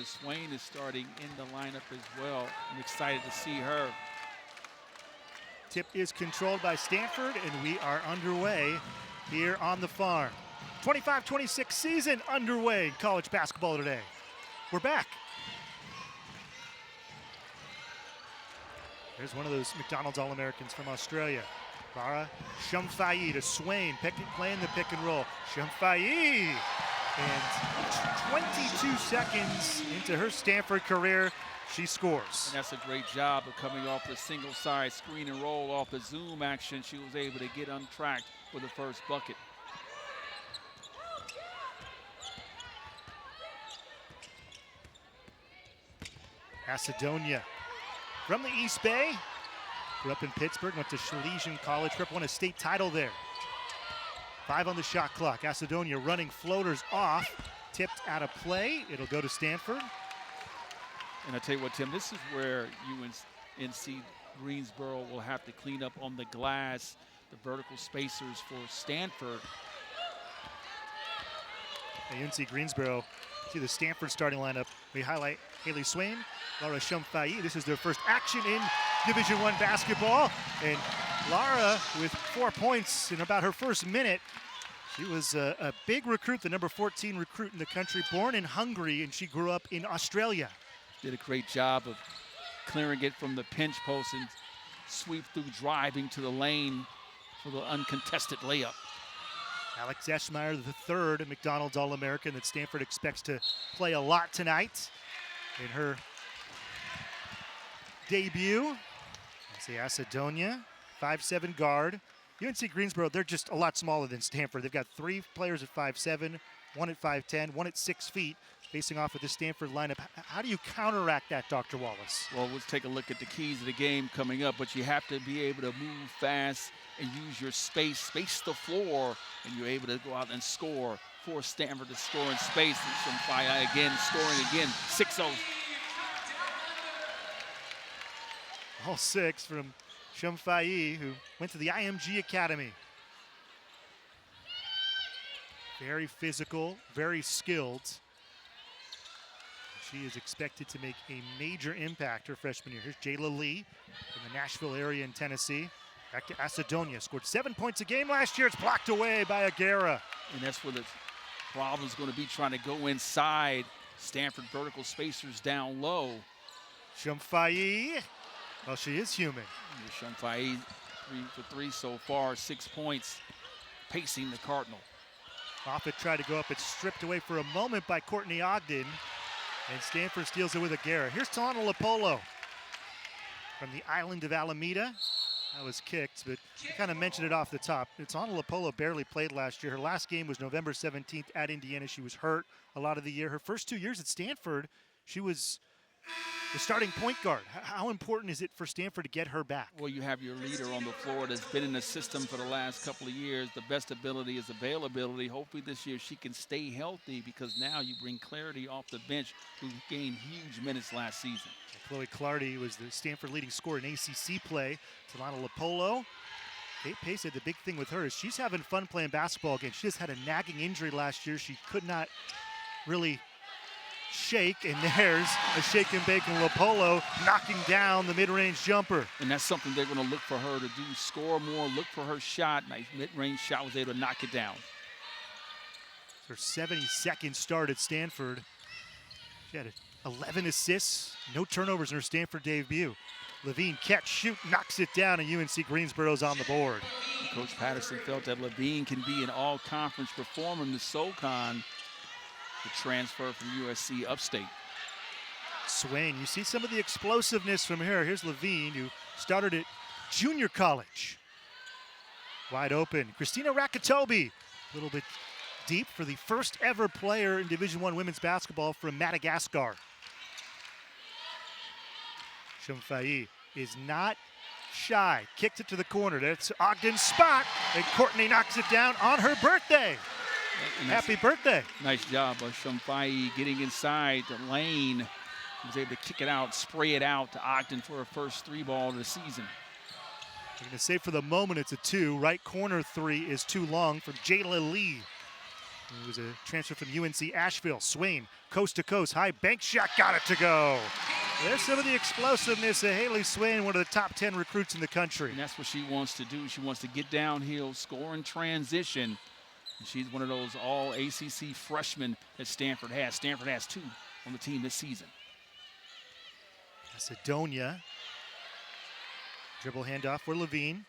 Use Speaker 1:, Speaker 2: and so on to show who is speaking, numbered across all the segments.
Speaker 1: Swain is starting in the lineup as well. I'm excited to see her.
Speaker 2: Tip is controlled by Stanford, and we are underway here on the farm. 25-26 season underway in college basketball today. We're back. There's one of those McDonald's All-Americans from Australia. Lara Somfai to Swain, playing the pick and roll. Somfai, and 22 seconds into her Stanford career, she scores.
Speaker 1: And that's a great job of coming off the single side screen and roll off the zoom action. She was able to get untracked for the first bucket.
Speaker 2: Macedonia from the East Bay. Grew up in Pittsburgh, went to Salesian College Prep, won a state title there. 5 on the shot clock. Macedonia running floaters off, tipped out of play. It'll go to Stanford.
Speaker 1: And I tell you what, Tim, this is where UNC Greensboro will have to clean up on the glass, the vertical spacers for Stanford.
Speaker 2: At UNC Greensboro, see the Stanford starting lineup. We highlight Haley Swain, Lara Somfai. This is their first action in Division I basketball. And Lara with 4 points in about her first minute. She was a big recruit, the number 14 recruit in the country, born in Hungary, and she grew up in Australia.
Speaker 1: Did a great job of clearing it from the pinch post and sweep through, driving to the lane for the uncontested layup.
Speaker 2: Alex Eschmeyer, the third McDonald's All-American that Stanford expects to play a lot tonight in her debut. That's the Macedonia, 5'7" guard. UNC Greensboro, they're just a lot smaller than Stanford. They've got 3 players at 5'7", 1 at 5'10", 1 at 6 feet, facing off of the Stanford lineup. How do you counteract that, Dr. Wallace?
Speaker 1: Well, let's take a look at the keys of the game coming up, but you have to be able to move fast and use your space the floor, and you're able to go out and score. Force Stanford to score in space. And Somfai again, scoring again, 6-0.
Speaker 2: All 6 from Somfai, who went to the IMG Academy. Very physical, very skilled. She is expected to make a major impact her freshman year. Here's Jeni Levine from the Nashville area in Tennessee. Back to Macedonia, scored 7 points a game last year. It's blocked away by Aguera.
Speaker 1: And that's where the problem is going to be, trying to go inside. Stanford vertical spacers down low.
Speaker 2: Somfai, well, she is human.
Speaker 1: Somfai 3 for 3 so far, 6 points, pacing the Cardinal.
Speaker 2: Moffitt tried to go up. It's stripped away for a moment by Courtney Ogden. And Stanford steals it with Aguera. Here's Talana Lopolo from the island of Alameda. That was kicked, but I kind of mentioned it off the top. Talana Lopolo barely played last year. Her last game was November 17th at Indiana. She was hurt a lot of the year. Her first 2 years at Stanford, she was the starting point guard. How important is it for Stanford to get her back?
Speaker 1: Well, you have your leader on the floor that's been in the system for the last couple of years. The best ability is availability. Hopefully this year she can stay healthy, because now you bring Clardy off the bench, who gained huge minutes last season.
Speaker 2: Chloe Clardy was the Stanford leading scorer in ACC play. Talana Lopolo. Kate Pace said the big thing with her is she's having fun playing basketball again. She just had a nagging injury last year. She could not really shake, and there's a shake and bake, and Lopolo knocking down the mid-range jumper.
Speaker 1: And that's something they're going to look for her to do, score more, look for her shot. Nice mid-range shot, was able to knock it down.
Speaker 2: Her 72nd start at Stanford. She had 11 assists, no turnovers in her Stanford debut. Levine catch, shoot, knocks it down, and UNC Greensboro's on the board.
Speaker 1: Coach Patterson felt that Levine can be an all-conference performer in the SoCon. The transfer from USC upstate.
Speaker 2: Swain, you see some of the explosiveness from her. Here's Levine, who started at junior college. Wide open, Christina Rakatobi, a little bit deep for the first ever player in Division I women's basketball from Madagascar. Somfai is not shy, kicked it to the corner. That's Ogden's spot, and Courtney knocks it down on her birthday. Happy birthday.
Speaker 1: Nice job of Somfai getting inside the lane. He was able to kick it out, spray it out to Ogden for her first 3-ball of the season.
Speaker 2: I'm going to say for the moment it's a 2. Right corner 3 is too long from Jeni Levine. He was a transfer from UNC Asheville. Swain, coast to coast, high bank shot, got it to go. There's some of the explosiveness of Haley Swain, one of the top 10 recruits in the country.
Speaker 1: And that's what she wants to do. She wants to get downhill, score in transition. And she's one of those all ACC freshmen that Stanford has. Stanford has 2 on the team this season.
Speaker 2: Macedonia. Dribble handoff for Levine.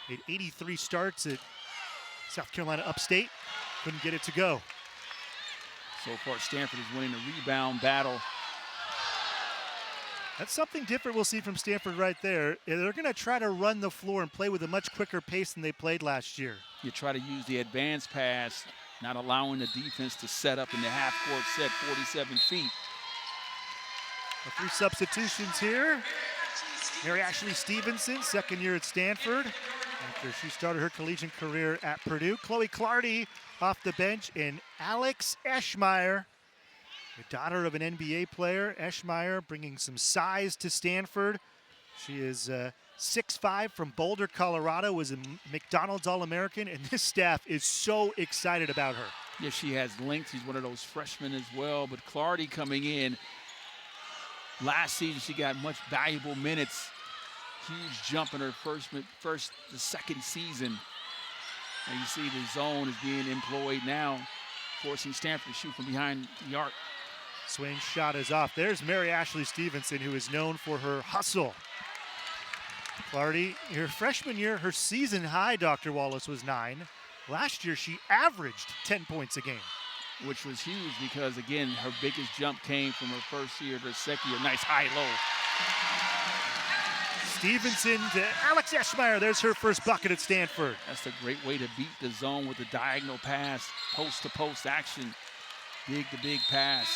Speaker 2: Made 83 starts at South Carolina Upstate. Couldn't get it to go.
Speaker 1: So far, Stanford is winning the rebound battle.
Speaker 2: That's something different we'll see from Stanford right there. They're going to try to run the floor and play with a much quicker pace than they played last year.
Speaker 1: You try to use the advanced pass, not allowing the defense to set up in the half-court set, 47 feet.
Speaker 2: 3 substitutions here. Mary Ashley Stevenson, second year at Stanford, after she started her collegiate career at Purdue. Chloe Clardy off the bench, and Alex Eschmeyer, the daughter of an NBA player. Eschmeyer bringing some size to Stanford. She is 6'5", from Boulder, Colorado, was a McDonald's All-American, and this staff is so excited about her.
Speaker 1: Yeah, she has length. She's one of those freshmen as well, but Clardy coming in. Last season, she got much valuable minutes. Huge jump in her the second season. And you see the zone is being employed now, forcing Stanford to shoot from behind the arc.
Speaker 2: Swain's shot is off. There's Mary Ashley Stevenson, who is known for her hustle. Clardy, her freshman year, her season high, Dr. Wallace, was 9. Last year, she averaged 10 points a game.
Speaker 1: Which was huge because, again, her biggest jump came from her first year to second year. Nice high-low.
Speaker 2: Stevenson to Alex Eschmeyer. There's her first bucket at Stanford.
Speaker 1: That's a great way to beat the zone with a diagonal pass, post-to-post action, big-to-big pass.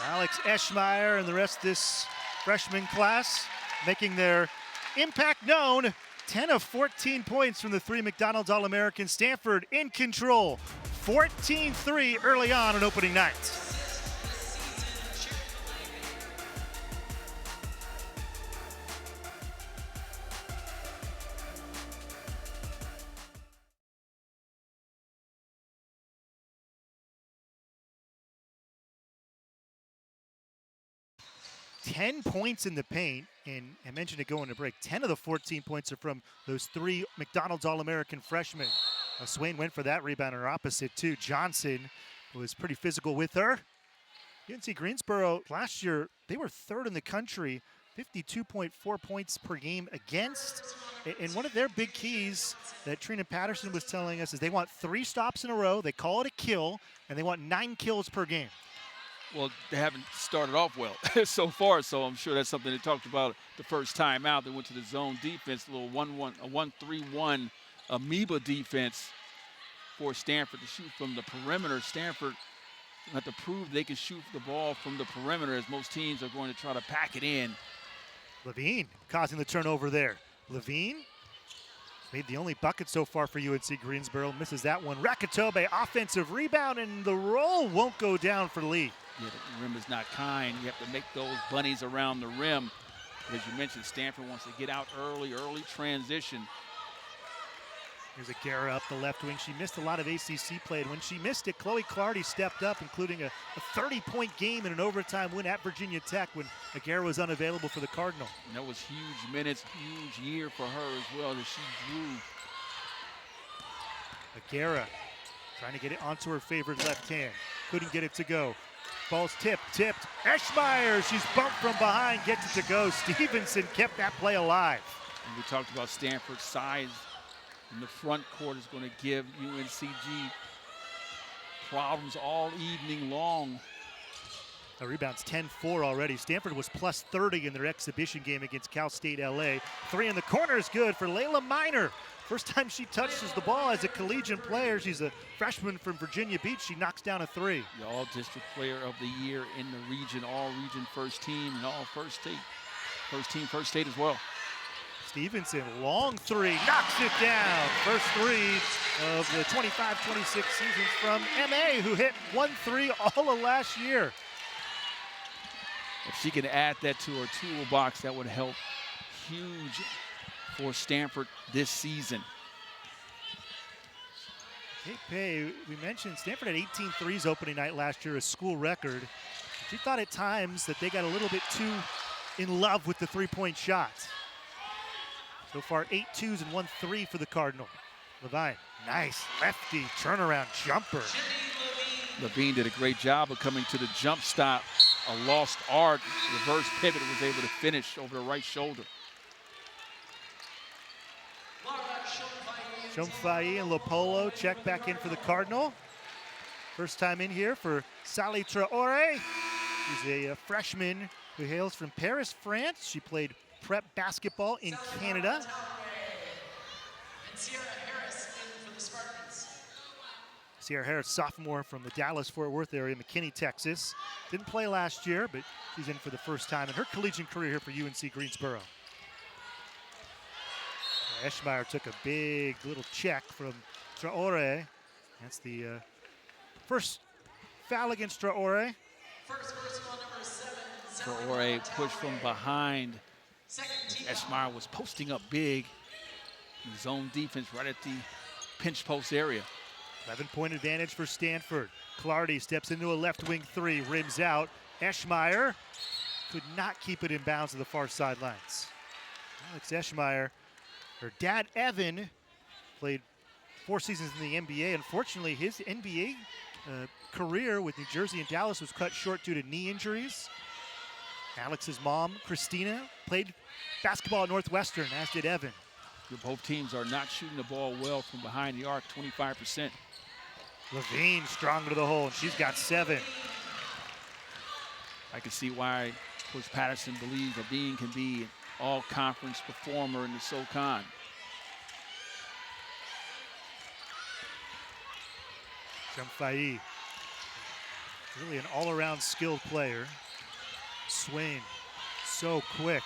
Speaker 2: Alex Eschmeyer and the rest of this freshman class making their impact known. 10 of 14 points from the 3 McDonald's All-American. Stanford in control. 14-3 early on opening night. $10 points in the paint, and I mentioned it going to break. 10 of the 14 points are from those 3 McDonald's All-American freshmen. Swain went for that rebound, her opposite too. Johnson was pretty physical with her. UNC Greensboro last year, they were 3rd in the country, 52.4 points per game against. And one of their big keys that Trina Patterson was telling us is they want 3 stops in a row, they call it a kill, and they want 9 kills per game.
Speaker 1: Well, they haven't started off well so far, so I'm sure that's something they talked about the first time out. They went to the zone defense, a little 1-3-1 amoeba defense for Stanford to shoot from the perimeter. Stanford have to prove they can shoot the ball from the perimeter, as most teams are going to try to pack it in.
Speaker 2: Levine causing the turnover there. Levine made the only bucket so far for UNC Greensboro. Misses that one. Rakatobe, offensive rebound, and the roll won't go down for Lee.
Speaker 1: Yeah, the rim is not kind. You have to make those bunnies around the rim. As you mentioned, Stanford wants to get out early transition.
Speaker 2: Here's Aguera up the left wing. She missed a lot of ACC play, and when she missed it, Chloe Clardy stepped up, including a 30-point game and an overtime win at Virginia Tech when Aguera was unavailable for the Cardinal.
Speaker 1: And that was huge minutes, huge year for her as well, that she grew.
Speaker 2: Aguera trying to get it onto her favorite left hand. Couldn't get it to go. Ball's tipped. Eschmeyer, she's bumped from behind, gets it to go. Stevenson kept that play alive.
Speaker 1: And we talked about Stanford's size in the front court is going to give UNCG problems all evening long.
Speaker 2: The rebound's 10-4 already. Stanford was plus 30 in their exhibition game against Cal State LA. 3 in the corner is good for Layla Minor. First time she touches the ball as a collegiate player. She's a freshman from Virginia Beach. She knocks down a 3.
Speaker 1: The all-district player of the year in the region, all-region first team, and all first state. First team, first state as well.
Speaker 2: Stevenson, long 3, knocks it down. First 3 of the 25-26 season from MA, who hit 1-3 all of last year.
Speaker 1: If she can add that to her toolbox, that would help huge for Stanford this season.
Speaker 2: Hey, we mentioned Stanford had 18 threes opening night last year, a school record. But you thought at times that they got a little bit too in love with the three-point shot. So far, 8 twos and 1 3 for the Cardinal. Levine, nice lefty turnaround jumper.
Speaker 1: Levine did a great job of coming to the jump stop. A lost art, reverse pivot, was able to finish over the right shoulder.
Speaker 2: Somfai and Lopolo check back in for the Cardinal. First time in here for Sally Traore. She's a freshman who hails from Paris, France. She played prep basketball in Canada.
Speaker 3: And Sierra Harris in for the Spartans.
Speaker 2: Sierra Harris, sophomore from the Dallas-Fort Worth area, McKinney, Texas. Didn't play last year, but she's in for the first time in her collegiate career here for UNC Greensboro. Eschmeyer took a big little check from Traore. That's the first foul against Traore.
Speaker 3: First personal number 7.
Speaker 1: Traore pushed from behind. Eschmeyer was posting up big. Zone defense right at the pinch post area.
Speaker 2: 11-point advantage for Stanford. Clardy steps into a left wing 3, rims out. Eschmeyer could not keep it in bounds to the far sidelines. Alex Eschmeyer, her dad Evan played 4 seasons in the NBA. Unfortunately, his NBA career with New Jersey and Dallas was cut short due to knee injuries. Alex's mom, Christina, played basketball at Northwestern, as did Evan.
Speaker 1: Both teams are not shooting the ball well from behind the arc, 25%.
Speaker 2: Levine strong to the hole, and she's got 7.
Speaker 1: I can see why Coach Patterson believes Levine can be an all-conference performer in the SoCon.
Speaker 2: Somfai, really an all-around skilled player. Swain, so quick.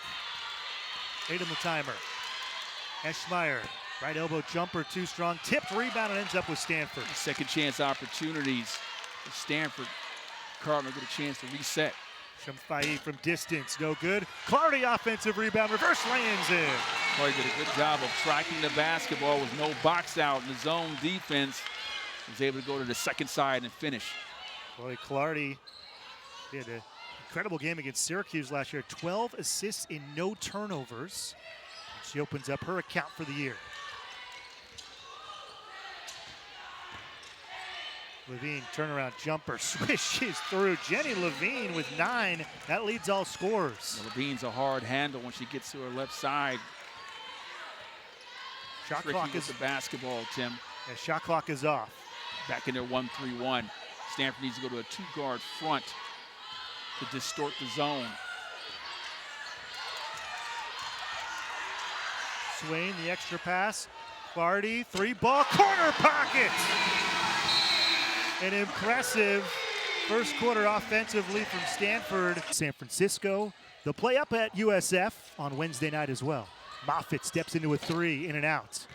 Speaker 2: 8 on the timer. Eschmeyer, right elbow jumper, too strong. Tipped rebound and ends up with Stanford.
Speaker 1: Second chance opportunities for Stanford. Cardinal get a chance to reset.
Speaker 2: Somfai from distance, no good. Clardy offensive rebound, reverse lands in.
Speaker 1: Clardy did a good job of tracking the basketball with no box out in the zone defense. Was able to go to the second side and finish.
Speaker 2: Boy, Clardy had an incredible game against Syracuse last year. 12 assists in no turnovers. She opens up her account for the year. Levine, turnaround jumper, swishes through. Jeni Levine with 9. That leads all scorers.
Speaker 1: Levine's a hard handle when she gets to her left side.
Speaker 2: Shot
Speaker 1: Tricky
Speaker 2: clock
Speaker 1: with
Speaker 2: is
Speaker 1: the basketball, Tim.
Speaker 2: yeah, shot clock is off.
Speaker 1: Back in their 1-3-1. Stanford needs to go to a 2-guard front to distort the zone.
Speaker 2: Swain, the extra pass. Clardy, 3-ball, corner pocket. An impressive first quarter offensive lead from Stanford. San Francisco, they'll play up at USF on Wednesday night as well. Moffitt steps into a 3, in and out.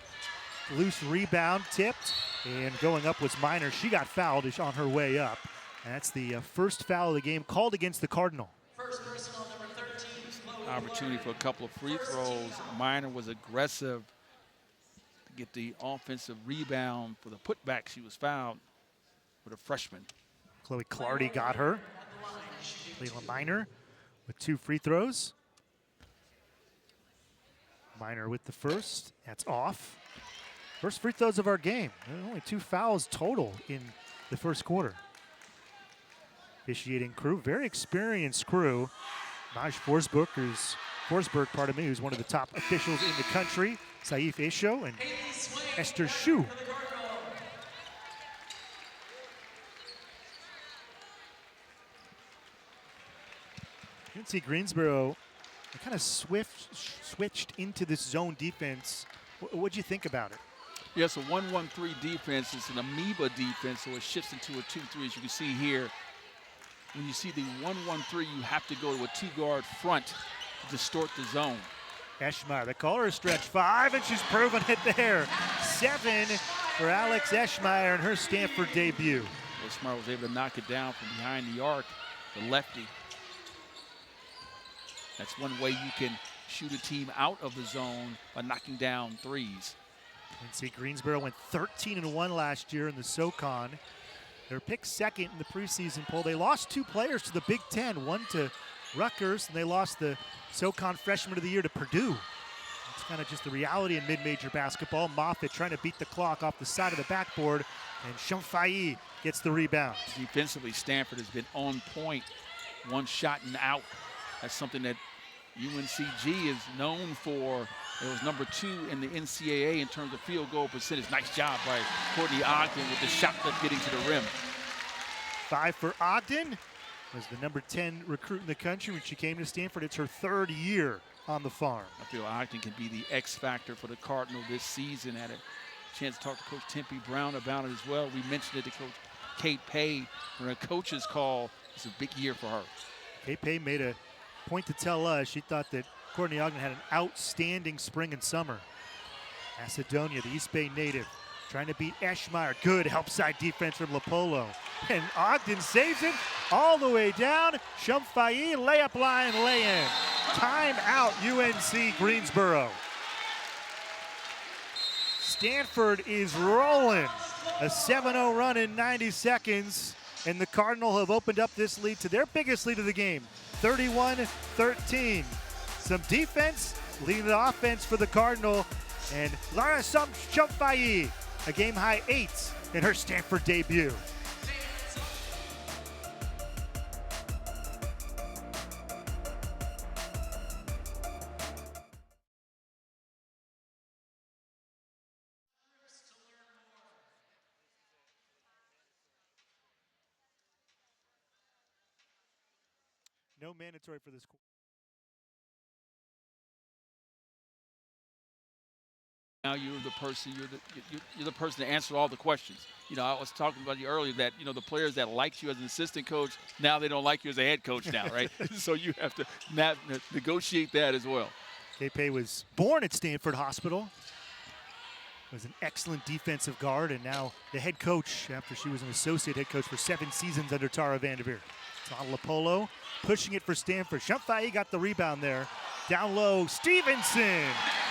Speaker 2: Loose rebound, tipped, and going up was Minor. She got fouled on her way up. That's the first foul of the game called against the Cardinal.
Speaker 3: First personal number 13.
Speaker 1: Opportunity for a couple of free throws. Minor was aggressive to get the offensive rebound for the putback. She was fouled with a freshman.
Speaker 2: Chloe Clardy got her. Leila Minor with 2 free throws. Minor with the first. That's off. First free throws of our game. Only 2 fouls total in the first quarter. Officiating crew, very experienced crew. Maj Forsberg, who's one of the top officials in the country. Saif Isho and Esther Shu. UNC Greensboro kind of switched into this zone defense. What'd you think about it?
Speaker 1: Yes, a 1-1-3 defense. It's an amoeba defense, so it shifts into a 2-3, as you can see here. When you see the 1-1-3, you have to go to a 2-guard front to distort the zone.
Speaker 2: Eschmeyer, they call her a stretch 5, and she's proven it there. 7 for Alex Eschmeyer in her Stanford debut.
Speaker 1: Eschmeyer was able to knock it down from behind the arc, the lefty. That's one way you can shoot a team out of the zone by knocking down threes.
Speaker 2: UNC Greensboro went 13-1 last year in the SoCon. They're picked second in the preseason poll. They lost 2 players to the Big Ten, one to Rutgers, and they lost the SoCon Freshman of the Year to Purdue. It's kind of just the reality in mid-major basketball. Moffitt trying to beat the clock off the side of the backboard, and Somfai gets the rebound.
Speaker 1: Defensively, Stanford has been on point, one shot and out. That's something that UNCG is known for. It was number 2 in the NCAA in terms of field goal percentage. Nice job by Courtney Ogden with the shot clip getting to the rim.
Speaker 2: 5 for Ogden. Was the number 10 recruit in the country when she came to Stanford. It's her 3rd year on the farm.
Speaker 1: I feel Ogden can be the X factor for the Cardinal this season. Had a chance to talk to Coach Tempe Brown about it as well. We mentioned it to Coach Kate Pay for a coach's call. It's a big year for her.
Speaker 2: Kate Pay made a point to tell us she thought that Courtney Ogden had an outstanding spring and summer. Macedonia, the East Bay native, trying to beat Eschmeyer. Good help side defense from Lopolo. And Ogden saves it all the way down. Somfai, layup line, lay-in. Timeout, UNC Greensboro. Stanford is rolling. A 7-0 run in 90 seconds. And the Cardinal have opened up this lead to their biggest lead of the game, 31-13. Some defense leading the offense for the Cardinal. And Lara Somfai, a game-high 8 in her Stanford debut. No mandatory for this.
Speaker 1: Now you're the person. You're the person to answer all the questions. You know, I was talking about you earlier that the players that liked you as an assistant coach, now they don't like you as a head coach now, right? So you have to negotiate that as well.
Speaker 2: K-Pay was born at Stanford Hospital. Was an excellent defensive guard, and now the head coach after she was an associate head coach for 7 seasons under Tara Vanderveer. It's on Lopolo, pushing it for Stanford. Somfai got the rebound there. Down low, Stevenson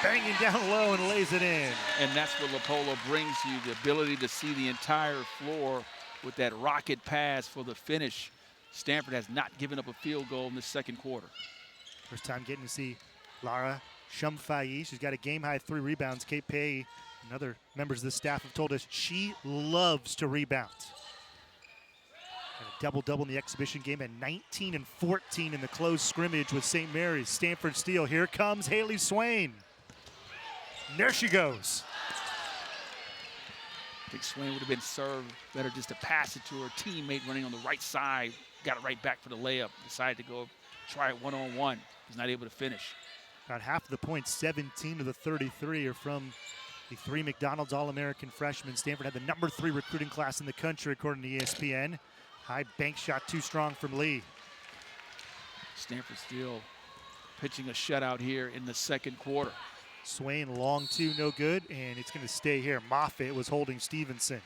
Speaker 2: banging down low and lays it in.
Speaker 1: And that's what Lopolo brings you, the ability to see the entire floor with that rocket pass for the finish. Stanford has not given up a field goal in the second quarter.
Speaker 2: First time getting to see Lara Somfai. She's got a game-high 3 rebounds. Kate Pay and other members of the staff have told us she loves to rebound. And a double-double in the exhibition game and 19 and 14 in the closed scrimmage with St. Mary's. Stanford steal. Here comes Haley Swain. And there she goes.
Speaker 1: I think Swain would have been served better just to pass it to her teammate running on the right side. Got it right back for the layup. Decided to go try it one-on-one. Was not able to finish.
Speaker 2: About half of the points, 17 of the 33, are from the 3 McDonald's All-American freshmen. Stanford had the number 3 recruiting class in the country, according to ESPN. High bank shot too strong from Lee.
Speaker 1: Stanford still pitching a shutout here in the second quarter.
Speaker 2: Swain long 2, no good, and it's going to stay here. Moffitt was holding Stevenson.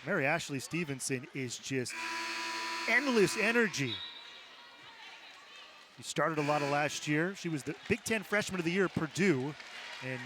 Speaker 2: Mary Ashley Stevenson is just endless energy. She started a lot of last year. She was the Big Ten Freshman of the Year at Purdue, and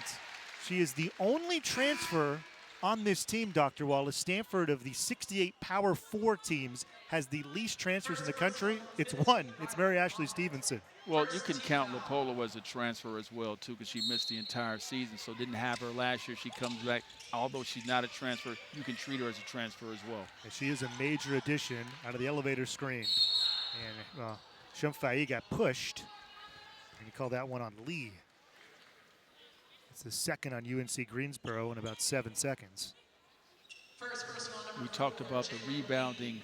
Speaker 2: she is the only transfer on this team, Dr. Wallace. Stanford, of the 68 Power 4 teams, has the least transfers in the country. It's 1. It's Mary Ashley Stevenson.
Speaker 1: Well, you can count Lopolo as a transfer as well, too, because she missed the entire season, so didn't have her last year. She comes back. Although she's not a transfer, you can treat her as a transfer as well.
Speaker 2: And she is a major addition out of the elevator screen. And Somfai got pushed. And you call that one on Lee. It's the second on UNC Greensboro in about 7 seconds.
Speaker 1: We talked about the rebounding.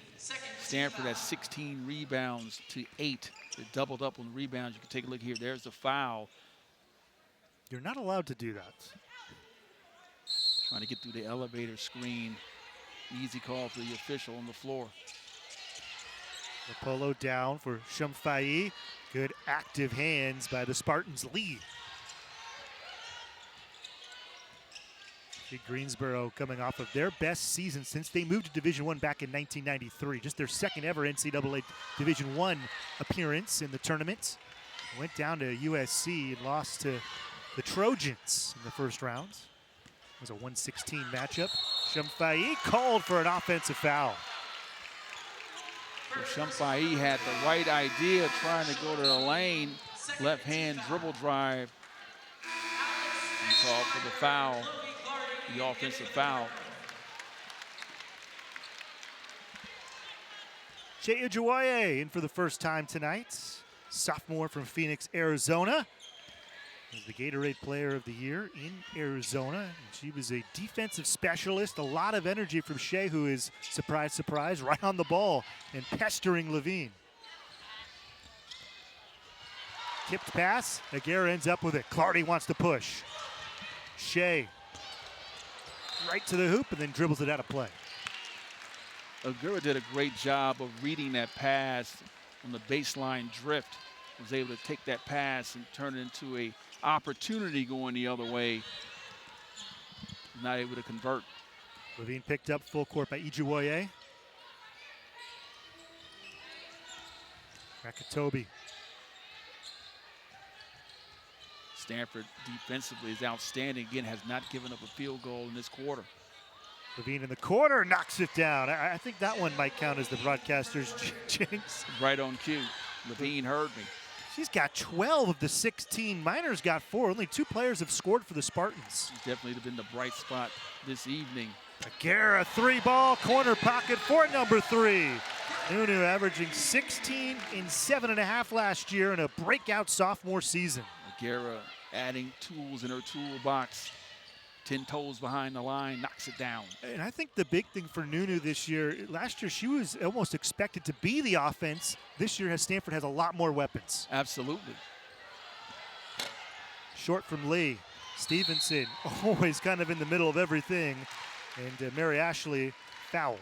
Speaker 1: Stanford has 16 rebounds to 8. They doubled up on the rebounds. You can take a look here. There's the foul.
Speaker 2: You're not allowed to do that.
Speaker 1: Trying to get through the elevator screen. Easy call for the official on the floor.
Speaker 2: Lopolo down for Somfai. Good active hands by the Spartans. Lee. Greensboro coming off of their best season since they moved to Division I back in 1993. Just their second ever NCAA Division I appearance in the tournament. Went down to USC and lost to the Trojans in the first round. was a 116 matchup. Somfai called for an offensive foul.
Speaker 1: So Somfai had the right idea, trying to go to the lane, left hand dribble drive. And called for the foul, the offensive foul.
Speaker 2: Jay Ujuaye in for the first time tonight. Sophomore from Phoenix, Arizona. Was the Gatorade Player of the Year in Arizona. And she was a defensive specialist. A lot of energy from Shea, who is, surprise, surprise, right on the ball and pestering Levine. Tipped pass. Aguirre ends up with it. Clardy wants to push. Shea right to the hoop and then dribbles it out of play.
Speaker 1: Aguirre did a great job of reading that pass on the baseline drift. Was able to take that pass and turn it into a opportunity going the other way. Not able to convert.
Speaker 2: Levine picked up full court by Ujuaye. Rakatobi.
Speaker 1: Stanford defensively is outstanding. Again, has not given up a field goal in this quarter.
Speaker 2: Levine in the corner knocks it down. I think that one might count as the broadcaster's jinx.
Speaker 1: Right on cue. Levine heard me.
Speaker 2: She's got 12 of the 16. Miners got 4. Only 2 players have scored for the Spartans.
Speaker 1: Definitely been the bright spot this evening.
Speaker 2: Aguirre, 3-ball, corner pocket for number 3. Nunu averaging 16 in 7.5 last year in a breakout sophomore season.
Speaker 1: Aguirre adding tools in her toolbox. 10 toes behind the line, knocks it down.
Speaker 2: And I think the big thing for Nunu this year, last year she was almost expected to be the offense. This year Stanford has a lot more weapons.
Speaker 1: Absolutely.
Speaker 2: Short from Lee. Stevenson always kind of in the middle of everything. And Mary Ashley fouled.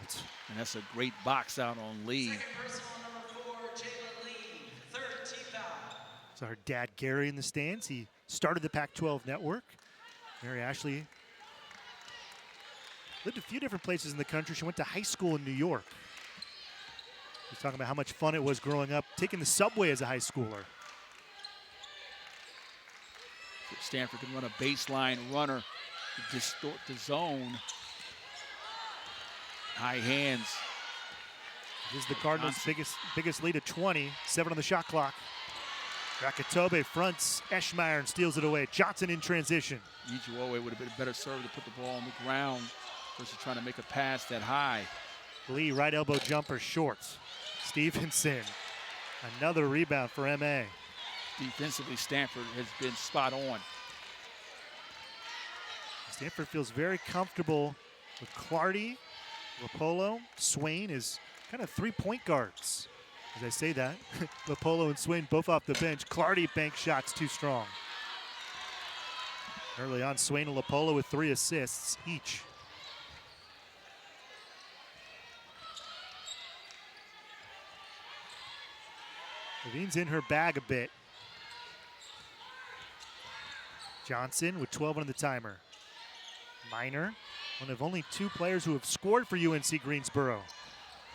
Speaker 1: And that's a great box out on Lee.
Speaker 3: Second personal number 4, Jeni Levine, third team foul.
Speaker 2: So her dad Gary in the stands. He started the Pac-12 network. Mary Ashley lived a few different places in the country. She went to high school in New York. She's talking about how much fun it was growing up, taking the subway as a high schooler.
Speaker 1: Stanford can run a baseline runner to distort the zone. High hands.
Speaker 2: This is the Cardinals' biggest lead at 20. 7 on the shot clock. Rakatobi fronts Eschmeyer and steals it away. Johnson in transition.
Speaker 1: Ujuaye would have been a better serve to put the ball on the ground versus trying to make a pass that high.
Speaker 2: Lee, right elbow jumper, short. Stevenson, another rebound for MA.
Speaker 1: Defensively, Stanford has been spot on.
Speaker 2: Stanford feels very comfortable with Clardy, Rapolo, Swain is kind of 3-point guards. As I say that, Rapolo and Swain both off the bench. Clardy bank shots too strong. Early on, Swain and Rapolo with 3 assists each. Levine's in her bag a bit. Johnson with 12 on the timer. Minor, one of only 2 players who have scored for UNC Greensboro.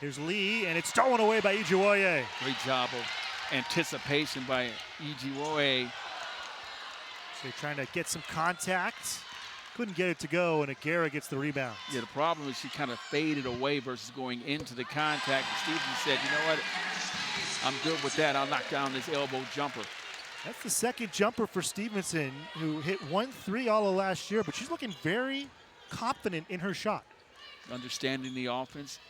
Speaker 2: Here's Lee, and it's stolen away by Ujuaye.
Speaker 1: Great job of anticipation by Ujuaye.
Speaker 2: So trying to get some contact. Couldn't get it to go, and Aguirre gets the rebound.
Speaker 1: Yeah, the problem is she kind of faded away versus going into the contact. And Stevenson said, you know what, I'm good with that. I'll knock down this elbow jumper.
Speaker 2: That's the second jumper for Stevenson, who hit 1-3 all of last year, but she's looking very confident in her shot.
Speaker 1: Understanding the offense.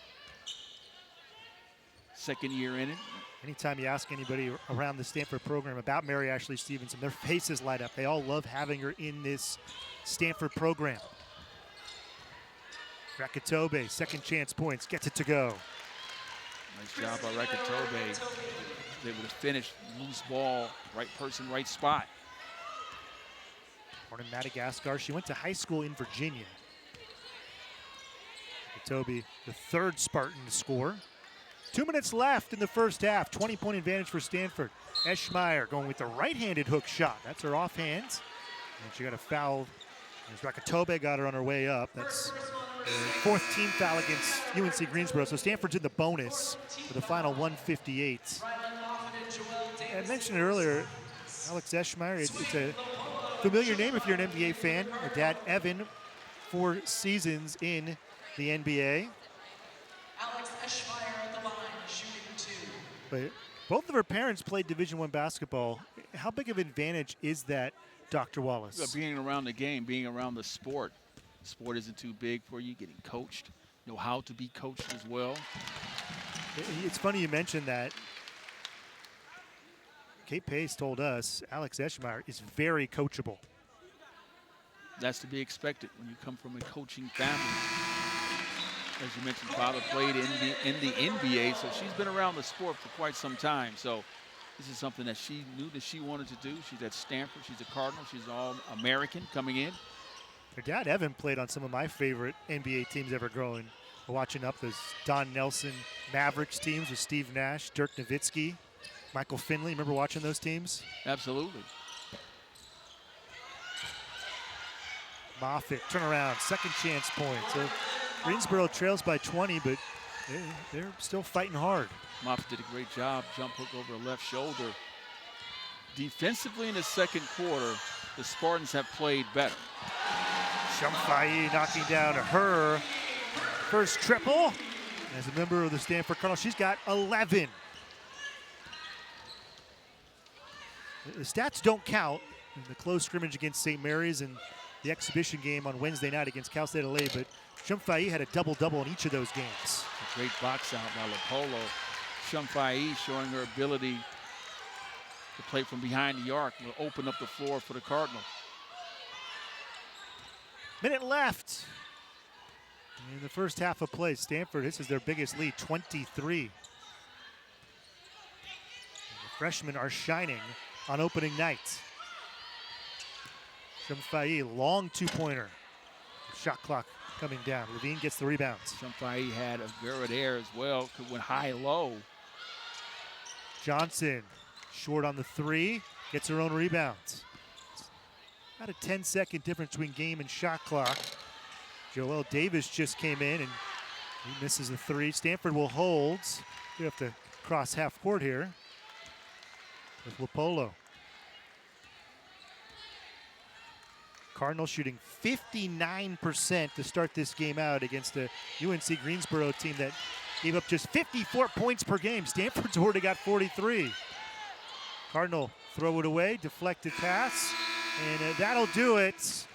Speaker 1: Second year in it.
Speaker 2: Anytime you ask anybody around the Stanford program about Mary Ashley Stevenson, their faces light up. They all love having her in this Stanford program. Rakatobi, second chance points, gets it to go.
Speaker 1: Nice job by Rakatobi. Able to finish, loose ball, right person, right spot.
Speaker 2: Born in Madagascar, she went to high school in Virginia. Rakatobi, the 3rd Spartan to score. 2 minutes left in the first half. 20-point advantage for Stanford. Eschmeyer going with the right-handed hook shot. That's her offhand. And she got a foul. As Rakatobi got her on her way up. That's her 4th team foul against UNC Greensboro. So Stanford's in the bonus for the final 158. I mentioned it earlier, Alex Eschmeyer. It's a familiar name if you're an NBA fan. Her dad, Evan, 4 seasons in the NBA.
Speaker 3: Alex Eschmeyer at the line, shooting 2.
Speaker 2: But both of her parents played Division I basketball. How big of an advantage is that, Dr. Wallace?
Speaker 1: Being around the game, being around the sport. Sport isn't too big for you. Getting coached, know how to be coached as well.
Speaker 2: It's funny you mentioned that. Kate Pace told us Alex Eschmeyer is very coachable.
Speaker 1: That's to be expected when you come from a coaching family. As you mentioned, father played in the NBA, so she's been around the sport for quite some time. So this is something that she knew that she wanted to do. She's at Stanford. She's a Cardinal. She's all American coming in.
Speaker 2: Her dad, Evan, played on some of my favorite NBA teams ever growing. Watching up those Don Nelson Mavericks teams with Steve Nash, Dirk Nowitzki, Michael Finley. Remember watching those teams?
Speaker 1: Absolutely.
Speaker 2: Moffitt, turnaround, second chance point. So Greensboro trails by 20, but they're still fighting hard.
Speaker 1: Moffitt did a great job. Jump hook over the left shoulder. Defensively in the second quarter, the Spartans have played better.
Speaker 2: Somfai knocking down her first triple. As a member of the Stanford Cardinal, she's got 11. The stats don't count in the close scrimmage against St. Mary's and the exhibition game on Wednesday night against Cal State LA, but Somfai had a double-double in each of those games.
Speaker 1: A great box out by Lopolo. Somfai showing her ability to play from behind the arc will open up the floor for the Cardinal.
Speaker 2: Minute left in the first half of play. Stanford, this is their biggest lead, 23. And the freshmen are shining on opening night. Somfai, long two-pointer. Shot clock coming down. Levine gets the rebounds.
Speaker 1: Somfai had a good air as well. Went high-low.
Speaker 2: Johnson, short on the 3, gets her own rebounds. About a 10-second difference between game and shot clock. Joel Davis just came in and he misses the 3. Stanford will hold. We have to cross half court here with Lopolo. Cardinals shooting 59% to start this game out against a UNC Greensboro team that gave up just 54 points per game. Stanford's already got 43. Cardinal throw it away, deflected pass, and that'll do it.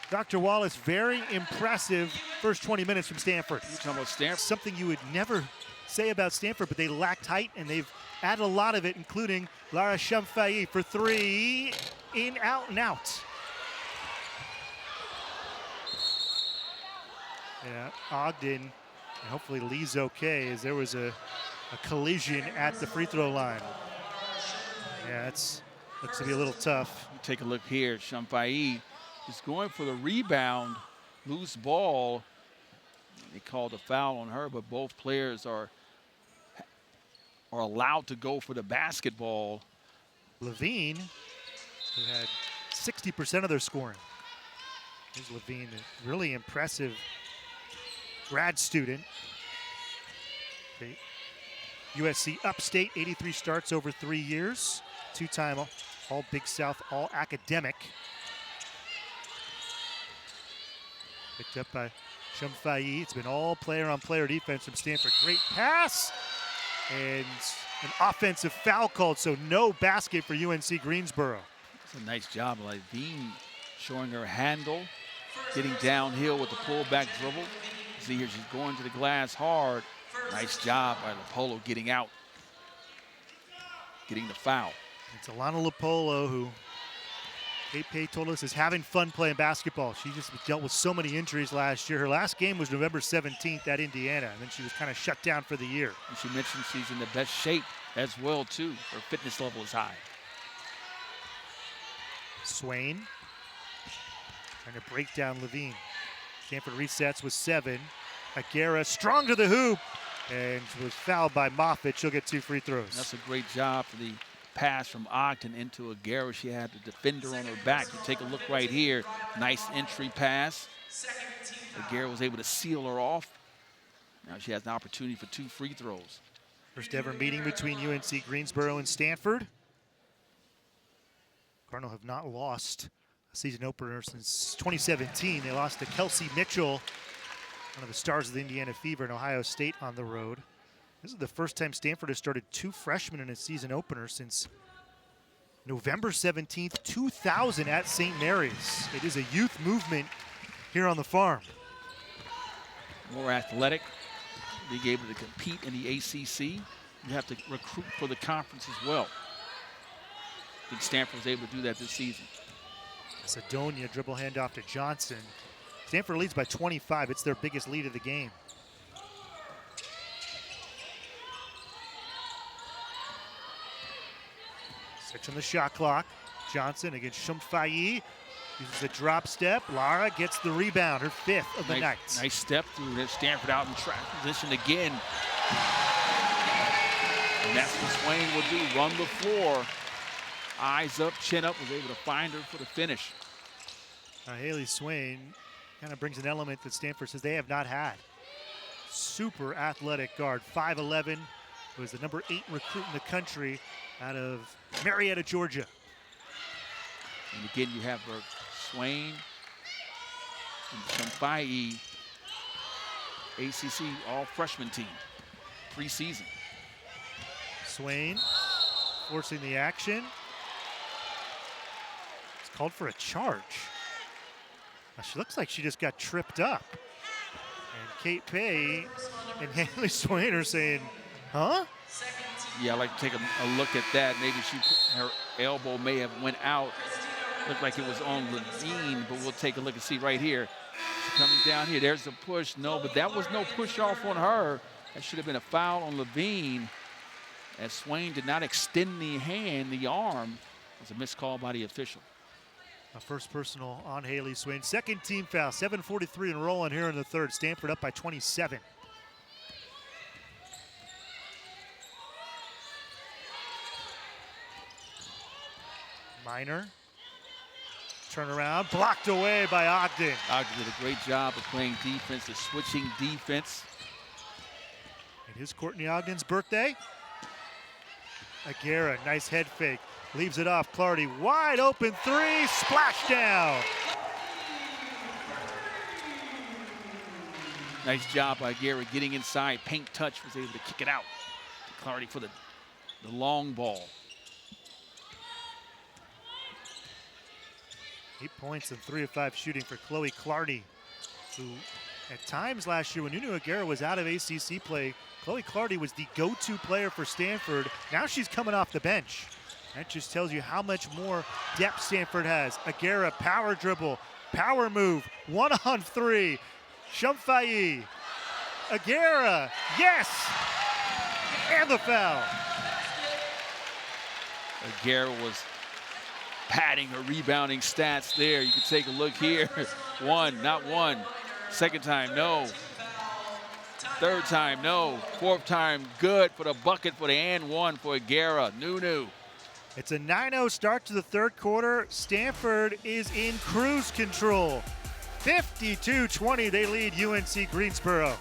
Speaker 2: Dr. Wallace, very impressive first 20 minutes from Stanford.
Speaker 1: You're talking about Stanford?
Speaker 2: Something you would never say about Stanford, but they lacked height, and they've added a lot of it, including Lara Somfai for 3, in, out, and out. Yeah, Ogden, and hopefully Lee's okay, as there was a collision at the free throw line. Yeah, it's looks to be a little tough.
Speaker 1: Take a look here. Somfai is going for the rebound, loose ball. They called a foul on her, but both players are allowed to go for the basketball.
Speaker 2: Levine, who had 60% of their scoring. Here's Levine, a really impressive grad student. Okay. USC Upstate, 83 starts over 3 years. 2-time All Big South, All Academic. Picked up by Somfai. It's been all player-on-player defense from Stanford. Great pass, and an offensive foul called, so no basket for UNC Greensboro.
Speaker 1: It's a nice job. Levine showing her handle, getting downhill with the pullback dribble. See here, she's going to the glass hard. Nice job by Lopolo getting out, getting the foul.
Speaker 2: It's Alana Lopolo, who Kate told us is having fun playing basketball. She just dealt with so many injuries last year. Her last game was November 17th at Indiana, and then she was kind of shut down for the year.
Speaker 1: And she mentioned she's in the best shape as well, too. Her fitness level is high.
Speaker 2: Swain trying to break down Levine. Stanford resets with 7. Aguera strong to the hoop, and was fouled by Moffitt. She'll get 2 free throws.
Speaker 1: That's a great job for the pass from Ogden into Aguera. She had the defender on her back. You take a look right here. Nice entry pass. Aguera was able to seal her off. Now she has an opportunity for 2 free throws.
Speaker 2: First ever meeting between UNC Greensboro and Stanford. Cardinal have not lost season opener since 2017. They lost to Kelsey Mitchell, one of the stars of the Indiana Fever, in Ohio State on the road. This is the first time Stanford has started 2 freshmen in a season opener since November 17th, 2000 at St. Mary's. It is a youth movement here on the farm.
Speaker 1: More athletic, being able to compete in the ACC. You have to recruit for the conference as well. I think Stanford was able to do that this season.
Speaker 2: Macedonia dribble handoff to Johnson. Stanford leads by 25. It's their biggest lead of the game. Switch on the shot clock. Johnson against Somfai. Uses a drop step. Lara gets the rebound, her 5th of the night.
Speaker 1: Nice step through there. Stanford out in trap position again. And that's what Swain will do, run the floor. Eyes up, chin up, was able to find her for the finish.
Speaker 2: Haley Swain kind of brings an element that Stanford says they have not had. Super athletic guard, 5'11", was the number 8 recruit in the country out of Marietta, Georgia.
Speaker 1: And again, you have Swain and Somfai, ACC all-freshman team, preseason.
Speaker 2: Swain forcing the action. It's called for a charge. Now she looks like she just got tripped up. And Kate Pay and Haley Swain are saying, huh?
Speaker 1: Yeah, I'd like to take a look at that. Maybe her elbow may have went out. Looked like it was on Levine, but we'll take a look and see right here. She's coming down here. There's the push. No, but that was no push off on her. That should have been a foul on Levine, as Swain did not extend the hand, the arm. It was a missed call by the official.
Speaker 2: A first personal on Haley Swain. Second team foul, 7:43 and rolling here in the third. Stanford up by 27. Minor. Turnaround, blocked away by Ogden.
Speaker 1: Ogden did a great job of playing defense, the switching defense.
Speaker 2: It is Courtney Ogden's birthday. Aguirre, nice head fake. Leaves it off. Clardy, wide open 3, splashdown.
Speaker 1: Nice job by Aguirre getting inside. Paint touch, was able to kick it out to Clardy for the long ball.
Speaker 2: 8 points and 3 of 5 shooting for Chloe Clardy, who at times last year when Nunu Aguirre was out of ACC play, Chloe Clardy was the go-to player for Stanford. Now she's coming off the bench. That just tells you how much more depth Stanford has. Aguirre, power dribble, power move, 1-on-3. Somfai, Aguirre, yes! And the foul.
Speaker 1: Aguirre was padding her rebounding stats there. You can take a look here. One, not one. Second time, no. Third time, no. Fourth time, good for the bucket for the and one for Aguirre. Nunu.
Speaker 2: It's a 9-0 start to the third quarter. Stanford is in cruise control. 52-20, they lead UNC Greensboro.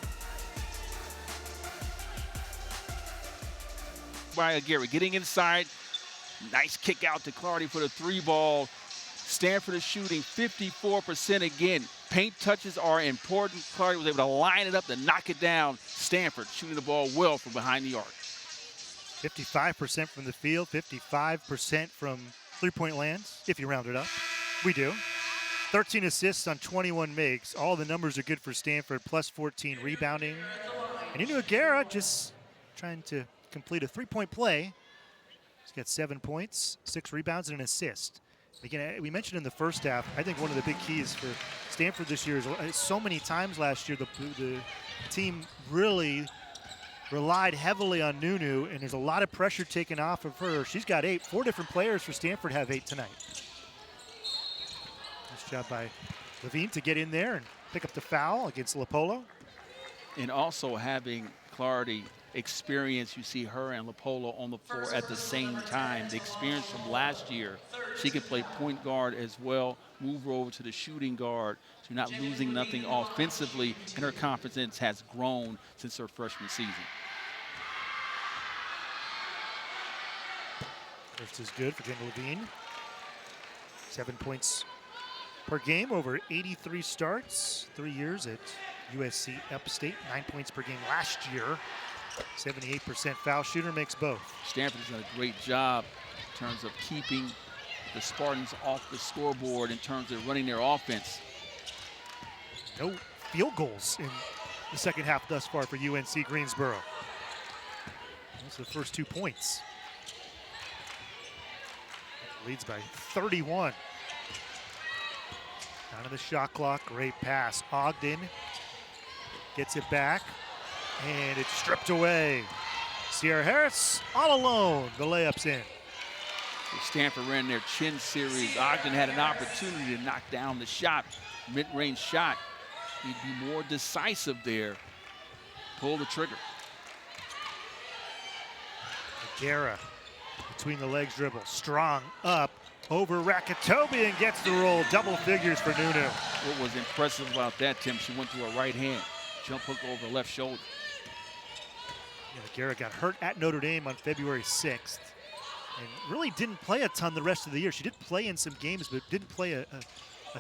Speaker 1: By Aguirre, getting inside. Nice kick out to Clardy for the 3 ball. Stanford is shooting 54% again. Paint touches are important. Clardy was able to line it up to knock it down. Stanford shooting the ball well from behind the arc.
Speaker 2: 55% from the field, 55% from three-point lands, if you round it up. We do. 13 assists on 21 makes. All the numbers are good for Stanford, plus 14 rebounding. And into Aguirre just trying to complete a 3-point play. He's got 7 points, 6 rebounds, and an assist. Again, we mentioned in the first half, I think one of the big keys for Stanford this year is so many times last year the team really relied heavily on Nunu, and there's a lot of pressure taken off of her. She's got 8. 4 different players for Stanford have 8 tonight. Nice job by Levine to get in there and pick up the foul against Lopolo.
Speaker 1: And also having Clardy experience, you see her and Lopolo on the floor at the same time. The experience from last year, she can play point guard as well, move her over to the shooting guard. So you're not losing nothing offensively, and her confidence has grown since her freshman season.
Speaker 2: First is good for Jeni Levine. 7 points per game over 83 starts, 3 years at USC Upstate, 9 points per game last year. 78% foul shooter, makes both.
Speaker 1: Stanford's done a great job in terms of keeping the Spartans off the scoreboard in terms of running their offense.
Speaker 2: No field goals in the second half thus far for UNC Greensboro. Those are the first 2 points. Leads by 31. Down to the shot clock, great pass. Ogden gets it back, and it's stripped away. Sierra Harris all alone, the layup's in.
Speaker 1: Stanford ran their chin series. Ogden had an opportunity to knock down the shot, mid-range shot. He'd be more decisive there. Pull the trigger.
Speaker 2: Guerra between the legs dribble, strong up over Rakatobi and gets the roll. Double figures for Nunu.
Speaker 1: What was impressive about that, Tim, she went to her right hand. Jump hook over her left shoulder.
Speaker 2: Guerra got hurt at Notre Dame on February 6th and really didn't play a ton the rest of the year. She did play in some games, but didn't play a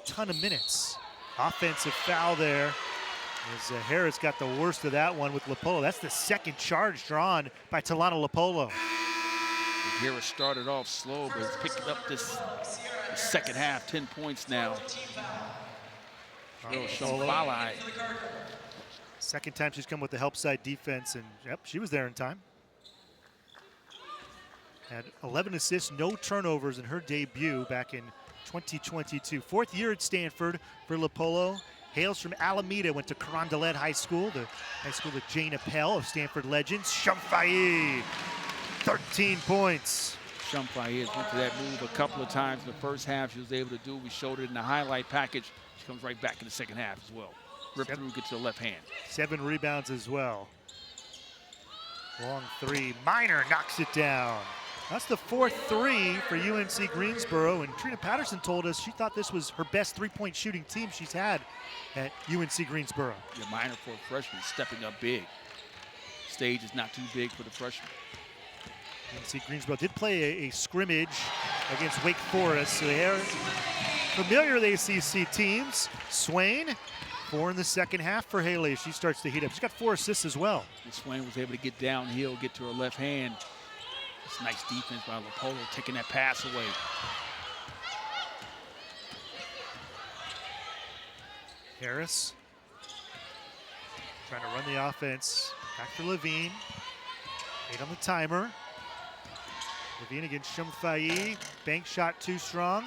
Speaker 2: ton of minutes. Offensive foul there as Harris got the worst of that one with Lopolo. That's the second charge drawn by Talana Lopolo.
Speaker 1: Guerra started off slow, but he's picking up this second half, 10 points now. Somfai.
Speaker 2: Second time she's come with the help side defense, and yep, she was there in time. Had 11 assists, no turnovers in her debut back in 2022. 4th year at Stanford for Lopolo. Hails from Alameda, went to Carondelet High School, the high school of Jane Appel of Stanford legends. Somfai, 13 points.
Speaker 1: Somfai went to that move a couple of times in the first half. She was able to do. We showed it in the highlight package. She comes right back in the second half as well. Rip through, get to the left hand.
Speaker 2: 7 rebounds as well. Long 3, Minor knocks it down. That's the 4th 3 for UNC Greensboro, and Trina Patterson told us she thought this was her best 3-point shooting team she's had at UNC Greensboro.
Speaker 1: Yeah, Minor for a freshman, stepping up big. Stage is not too big for the freshman.
Speaker 2: UNC Greensboro did play a scrimmage against Wake Forest, so they are familiar with ACC teams. Swain, 4 in the second half for Haley. She starts to heat up. She's got 4 assists as well.
Speaker 1: And Swain was able to get downhill, get to her left hand. It's nice defense by Lopolo, taking that pass away.
Speaker 2: Harris trying to run the offense. Back for Levine. 8 on the timer. Levine against Somfai. Bank shot too strong.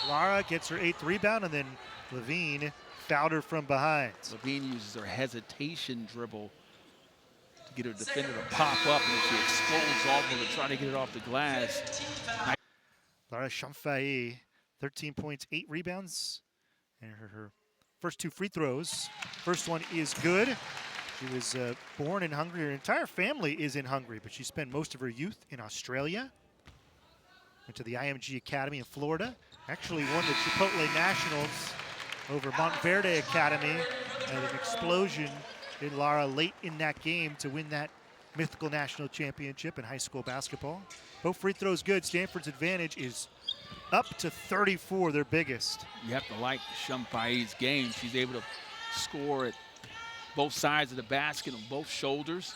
Speaker 2: Lara gets her 8th rebound, and then Levine fouled her from behind.
Speaker 1: Levine uses her hesitation dribble to get her defender to pop up, and she explodes off of it, trying to get it off the glass.
Speaker 2: Lara Somfai, 13 points, 8 rebounds, and her first 2 free throws. First one is good. She was born in Hungary. Her entire family is in Hungary, but she spent most of her youth in Australia. Went to the IMG Academy in Florida. Actually won the Chipotle Nationals over Montverde Academy. Had an explosion in Lara late in that game to win that mythical national championship in high school basketball. Both free throws good. Stanford's advantage is up to 34, their biggest.
Speaker 1: You have to like Somfai's game. She's able to score at both sides of the basket on both shoulders.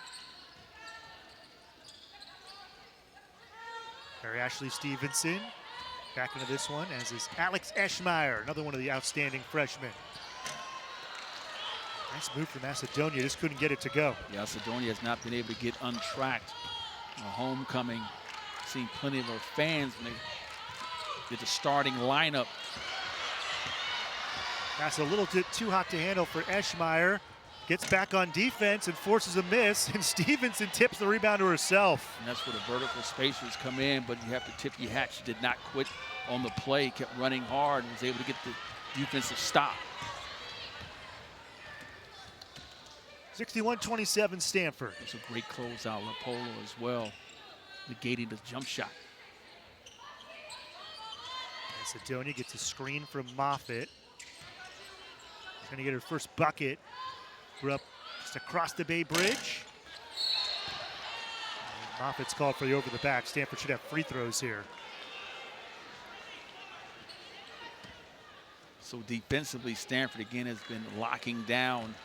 Speaker 2: Mary Ashley Stevenson back into this one, as is Alex Eschmeyer, another one of the outstanding freshmen. Nice move for Macedonia, just couldn't get it to go.
Speaker 1: Yeah, Macedonia has not been able to get untracked. A homecoming, seeing plenty of her fans when they get the starting lineup.
Speaker 2: That's a little bit too hot to handle for Eschmeyer. Gets back on defense and forces a miss, and Stevenson tips the rebound to herself.
Speaker 1: And that's where the vertical spacers come in, but you have to tip your hat. She did not quit on the play, kept running hard, and was able to get the defensive stop.
Speaker 2: 61-27 Stanford.
Speaker 1: It's a great closeout, Lopolo as well, negating the jump shot.
Speaker 2: Macedonia gets a screen from Moffitt. She's gonna get her first bucket. Grew up just across the Bay Bridge. And Moffitt's called for the over the back. Stanford should have free throws here.
Speaker 1: So defensively, Stanford again has been locking down.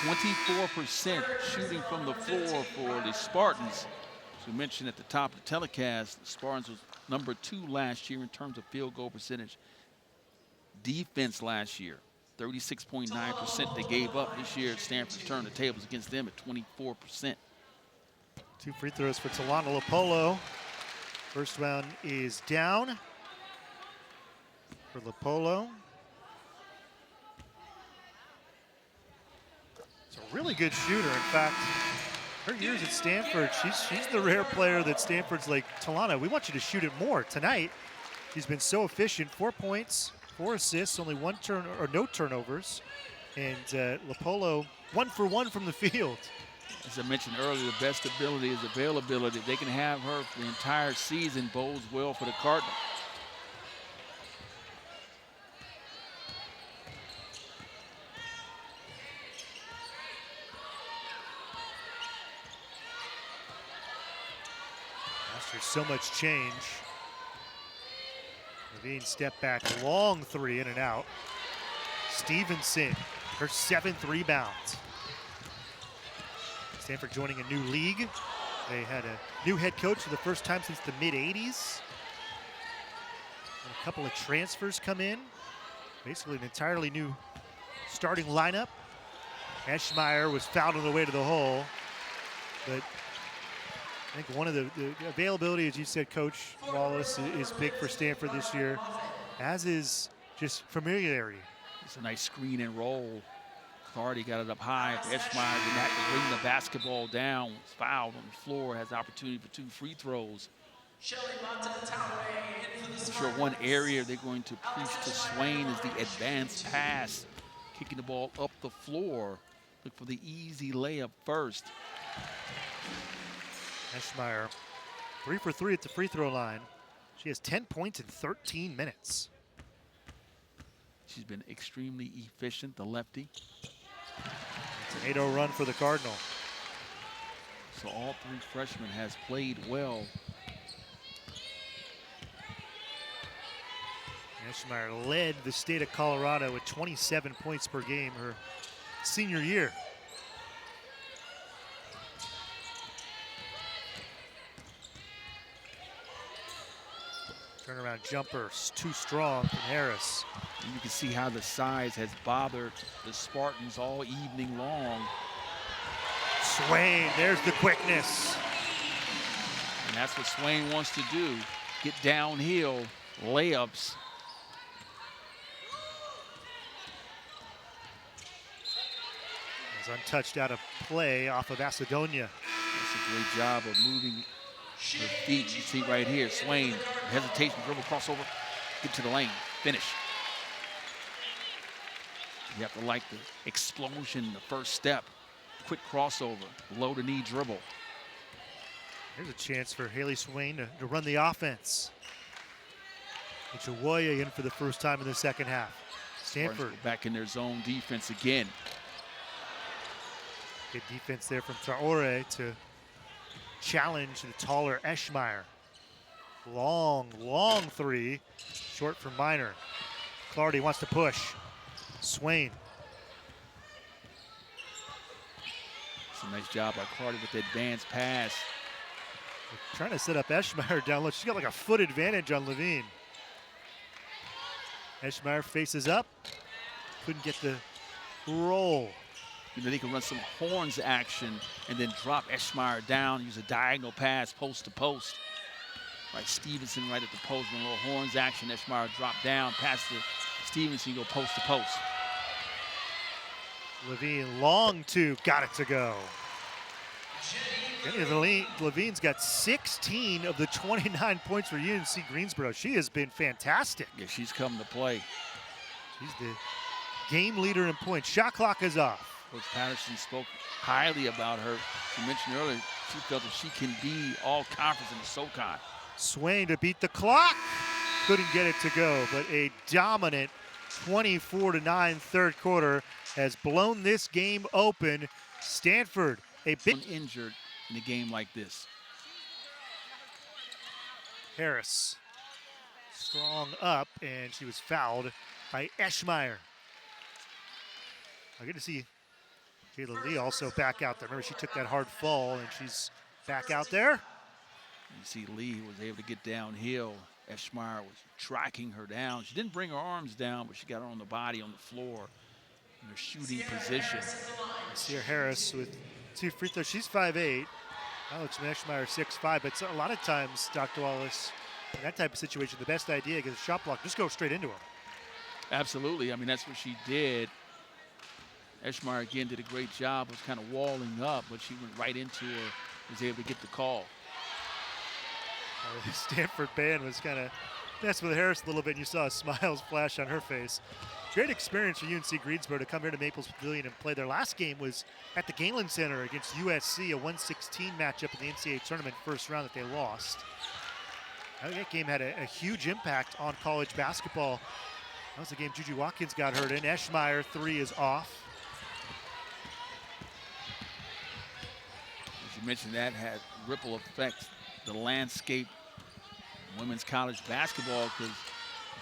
Speaker 1: 24% shooting from the floor for the Spartans. As we mentioned at the top of the telecast, the Spartans was number 2 last year in terms of field goal percentage. Defense last year, 36.9% they gave up. This year, Stanford's turned the tables against them at 24%.
Speaker 2: 2 free throws for Talana Lopolo. First one is down for Lopolo. It's a really good shooter. In fact, her years at Stanford, she's the rare player that Stanford's like, Talana, we want you to shoot it more. Tonight, she's been so efficient. 4 points, 4 assists, only no turnovers. And Lopolo, 1 for 1 from the field.
Speaker 1: As I mentioned earlier, the best ability is availability. If they can have her for the entire season, bodes well for the Cardinal.
Speaker 2: After so much change. Levine step back, long 3 in and out. Stevenson, her 7th rebound. Stanford joining a new league. They had a new head coach for the first time since the mid-'80s. A couple of transfers come in. Basically an entirely new starting lineup. Eschmeyer was fouled on the way to the hole. But I think one of the availability, as you said, Coach Wallace, is big for Stanford this year, as is just familiarity.
Speaker 1: It's a nice screen and roll. Clardy got it up high. Eschmeyer didn't have to bring the basketball down. Was fouled on the floor. Has the opportunity for 2 free throws. I'm sure one area they're going to preach to Swain is the advanced pass, kicking the ball up the floor. Look for the easy layup first.
Speaker 2: Eschmeyer, 3 for 3 at the free throw line. She has 10 points in 13 minutes.
Speaker 1: She's been extremely efficient, the lefty.
Speaker 2: It's an 8-0 run for the Cardinal.
Speaker 1: So all 3 freshmen has played well.
Speaker 2: Eschmeyer led the state of Colorado with 27 points per game her senior year. Turnaround jumper, too strong from Harris.
Speaker 1: And you can see how the size has bothered the Spartans all evening long.
Speaker 2: Swain, there's the quickness.
Speaker 1: And that's what Swain wants to do. Get downhill, layups.
Speaker 2: Is untouched out of play off of Macedonia.
Speaker 1: That's a great job of moving her feet. You see right here, Swain, hesitation, dribble, crossover, get to the lane, finish. You have to like the explosion, the first step, quick crossover, below the knee dribble.
Speaker 2: Here's a chance for Haley Swain to run the offense. And Chawoya in for the first time in the second half. Stanford
Speaker 1: back in their zone defense again.
Speaker 2: Good defense there from Traore to challenge the taller Eschmeyer. Long 3, short for Minor. Clardy wants to push. Swain.
Speaker 1: It's a nice job by Clardy with the advanced pass.
Speaker 2: They're trying to set up Eschmeyer down low. She's got like a foot advantage on Levine. Eschmeyer faces up. Couldn't get the roll.
Speaker 1: You know, they can run some horns action and then drop Eschmeyer down, use a diagonal pass post to post. Right, Stevenson right at the post, a little horns action. Eschmeyer drop down, pass to Stevenson, go post to post.
Speaker 2: Levine, long 2, got it to go. Jeni Levine's got 16 of the 29 points for UNC Greensboro. She has been fantastic.
Speaker 1: Yeah, she's come to play.
Speaker 2: She's the game leader in points. Shot clock is off.
Speaker 1: Coach Patterson spoke highly about her. She mentioned earlier she felt that she can be all conference in the SoCon.
Speaker 2: Swain to beat the clock. Couldn't get it to go, but a dominant 24-9 third quarter has blown this game open. Stanford, a big
Speaker 1: injured in a game like this.
Speaker 2: Harris strong up, and she was fouled by Eschmeyer. I get to see Jayla Lee also back out there. Remember, she took that hard fall, and she's back out there.
Speaker 1: You see Lee was able to get downhill. Eschmeyer was tracking her down. She didn't bring her arms down, but she got her on the body on the floor in her shooting position.
Speaker 2: Sierra Harris with 2 free throws. She's 5'8". Alex Eschmeyer 6'5", but a lot of times, Dr. Wallace, in that type of situation, the best idea against a shot block, just go straight into her.
Speaker 1: Absolutely. I mean, that's what she did. Eschmeyer, again, did a great job, was kind of walling up, but she went right into her, was able to get the call.
Speaker 2: The Stanford band was kind of messing with Harris a little bit, and you saw a smile flash on her face. Great experience for UNC Greensboro to come here to Maples Pavilion and play. Their last game was at the Galen Center against USC, a 116 matchup in the NCAA tournament first round that they lost. That game had a huge impact on college basketball. That was the game Juju Watkins got hurt in. Eschmeyer, 3 is off.
Speaker 1: As you mentioned, that had ripple effects, the landscape, women's college basketball, because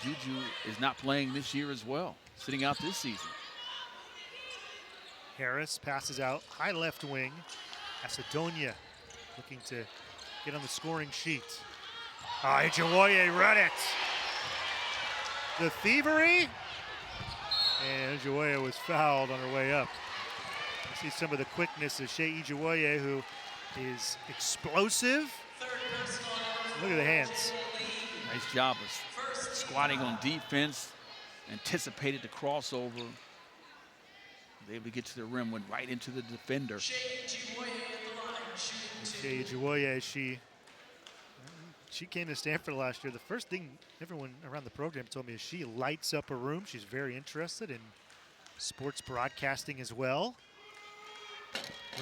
Speaker 1: Juju is not playing this year as well, sitting out this season.
Speaker 2: Harris passes out, high left wing. Macedonia looking to get on the scoring sheet. Ijuwoye run it. The thievery. And Ijuwoye was fouled on her way up. You see some of the quickness of Shea Ijuwoye, who is explosive. Look at the hands.
Speaker 1: Nice job of squatting on defense, anticipated the crossover. Was able to get to the rim, went right into the defender.
Speaker 2: Shea Ijuwoye, she came to Stanford last year. The first thing everyone around the program told me is she lights up a room. She's very interested in sports broadcasting as well.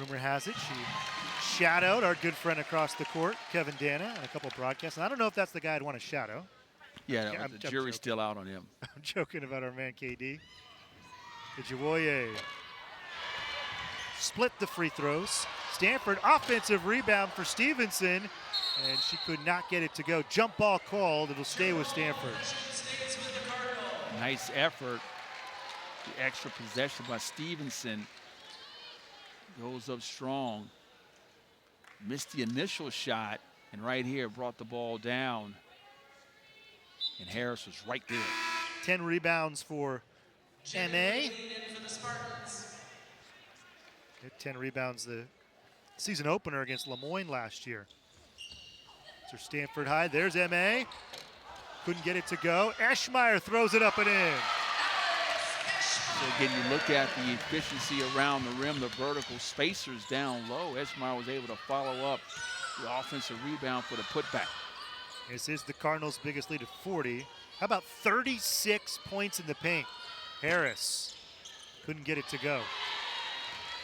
Speaker 2: Rumor has it she shadowed our good friend across the court, Kevin Dana, on a couple of broadcasts. And I don't know if that's the guy I'd want to shadow.
Speaker 1: Yeah, the jury's still out on him.
Speaker 2: I'm joking about our man KD. Ijuwoye split the free throws. Stanford offensive rebound for Stevenson, and she could not get it to go. Jump ball called. It'll stay with Stanford.
Speaker 1: Nice effort. The extra possession by Stevenson goes up strong. Missed the initial shot, and right here brought the ball down. And Harris was right there.
Speaker 2: 10 rebounds for MA. 10 rebounds the season opener against Lemoyne last year. So Stanford High, there's MA. Couldn't get it to go. Eschmeyer throws it up and in.
Speaker 1: So again, you look at the efficiency around the rim, the vertical spacers down low. Eschmeyer was able to follow up the offensive rebound for the putback.
Speaker 2: This is the Cardinals' biggest lead at 40. How about 36 points in the paint? Harris couldn't get it to go.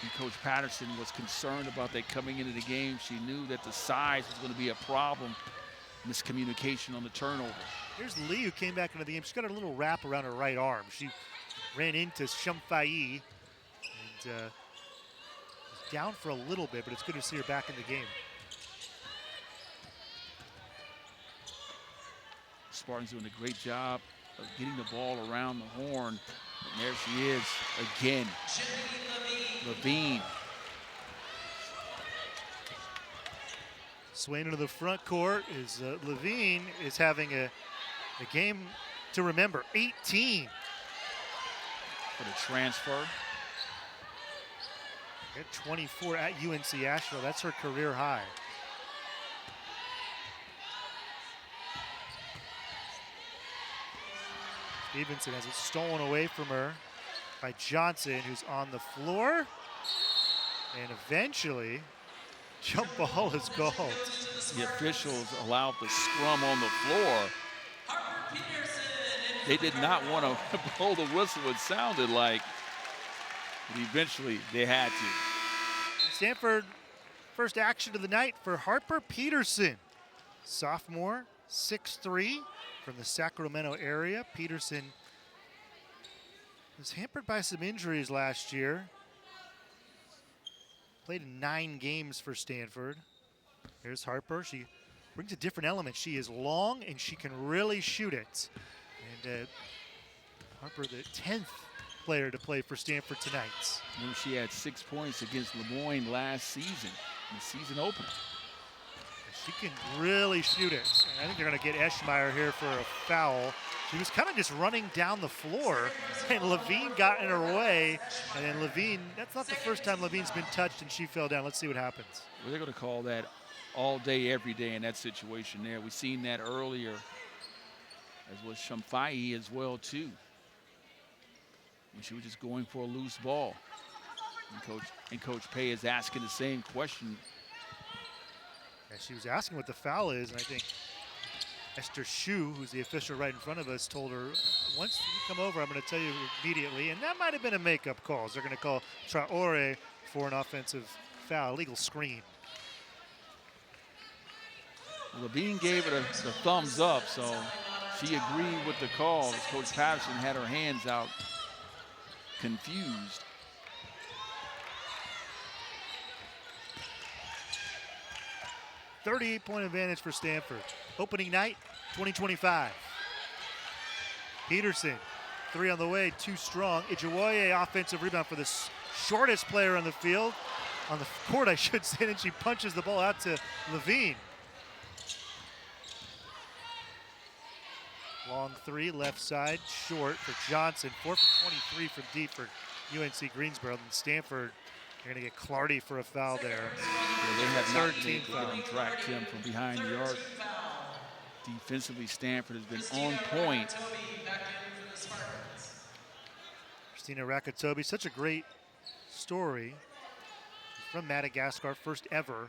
Speaker 1: And Coach Patterson was concerned about that coming into the game. She knew that the size was going to be a problem. Miscommunication on the turnover.
Speaker 2: Here's Lee, who came back into the game. She's got a little wrap around her right arm. She ran into Somfai and was down for a little bit, but it's good to see her back in the game.
Speaker 1: Spartans doing a great job of getting the ball around the horn. And there she is again. Jeni Levine.
Speaker 2: Swaying into the front court is Levine is having a game to remember. 18
Speaker 1: for the transfer.
Speaker 2: At 24 at UNC Asheville. That's her career high. Stevenson has it stolen away from her by Johnson, who's on the floor. And eventually, jump ball is called.
Speaker 1: The officials allowed the scrum on the floor. They did not want to blow the whistle, it sounded like. But eventually, they had to.
Speaker 2: Stanford, first action of the night for Harper Peterson. Sophomore, 6'3", from the Sacramento area. Peterson was hampered by some injuries last year. Played in 9 games for Stanford. Here's Harper. She brings a different element. She is long and she can really shoot it. And Harper, the 10th player to play for Stanford tonight.
Speaker 1: Remember, she had 6 points against Lemoyne last season, in the season opener.
Speaker 2: She can really shoot it. And I think they're going to get Eschmeyer here for a foul. She was kind of just running down the floor, and Levine got in her way. And then Levine, that's not the first time Levine's been touched and she fell down. Let's see what happens.
Speaker 1: Well, they're going to call that all day, every day in that situation there. We've seen that earlier, as was Somfai as well, too. And she was just going for a loose ball. And Coach Pay is asking the same question.
Speaker 2: And she was asking what the foul is, and I think Esther Shu, who's the official right in front of us, told her, once you come over, I'm going to tell you immediately. And that might have been a makeup call. So they're going to call Traore for an offensive foul, legal screen.
Speaker 1: Levine gave it the thumbs up, so she agreed with the call as Coach Patterson had her hands out, confused.
Speaker 2: .38 advantage for Stanford. Opening night, 2025. Peterson, 3 on the way, 2 strong. Ijewoye, offensive rebound for the shortest player on the field. On the court, I should say, and she punches the ball out to Levine. Long 3, left side, short for Johnson. 4 for 23 from deep for UNC Greensboro. And Stanford, you're going to get Clardy for a foul there.
Speaker 1: Yeah, they have not been able to track him from behind the arc. Defensively, Stanford has been on point.
Speaker 2: Christina Rakatobi, such a great story. From Madagascar, first ever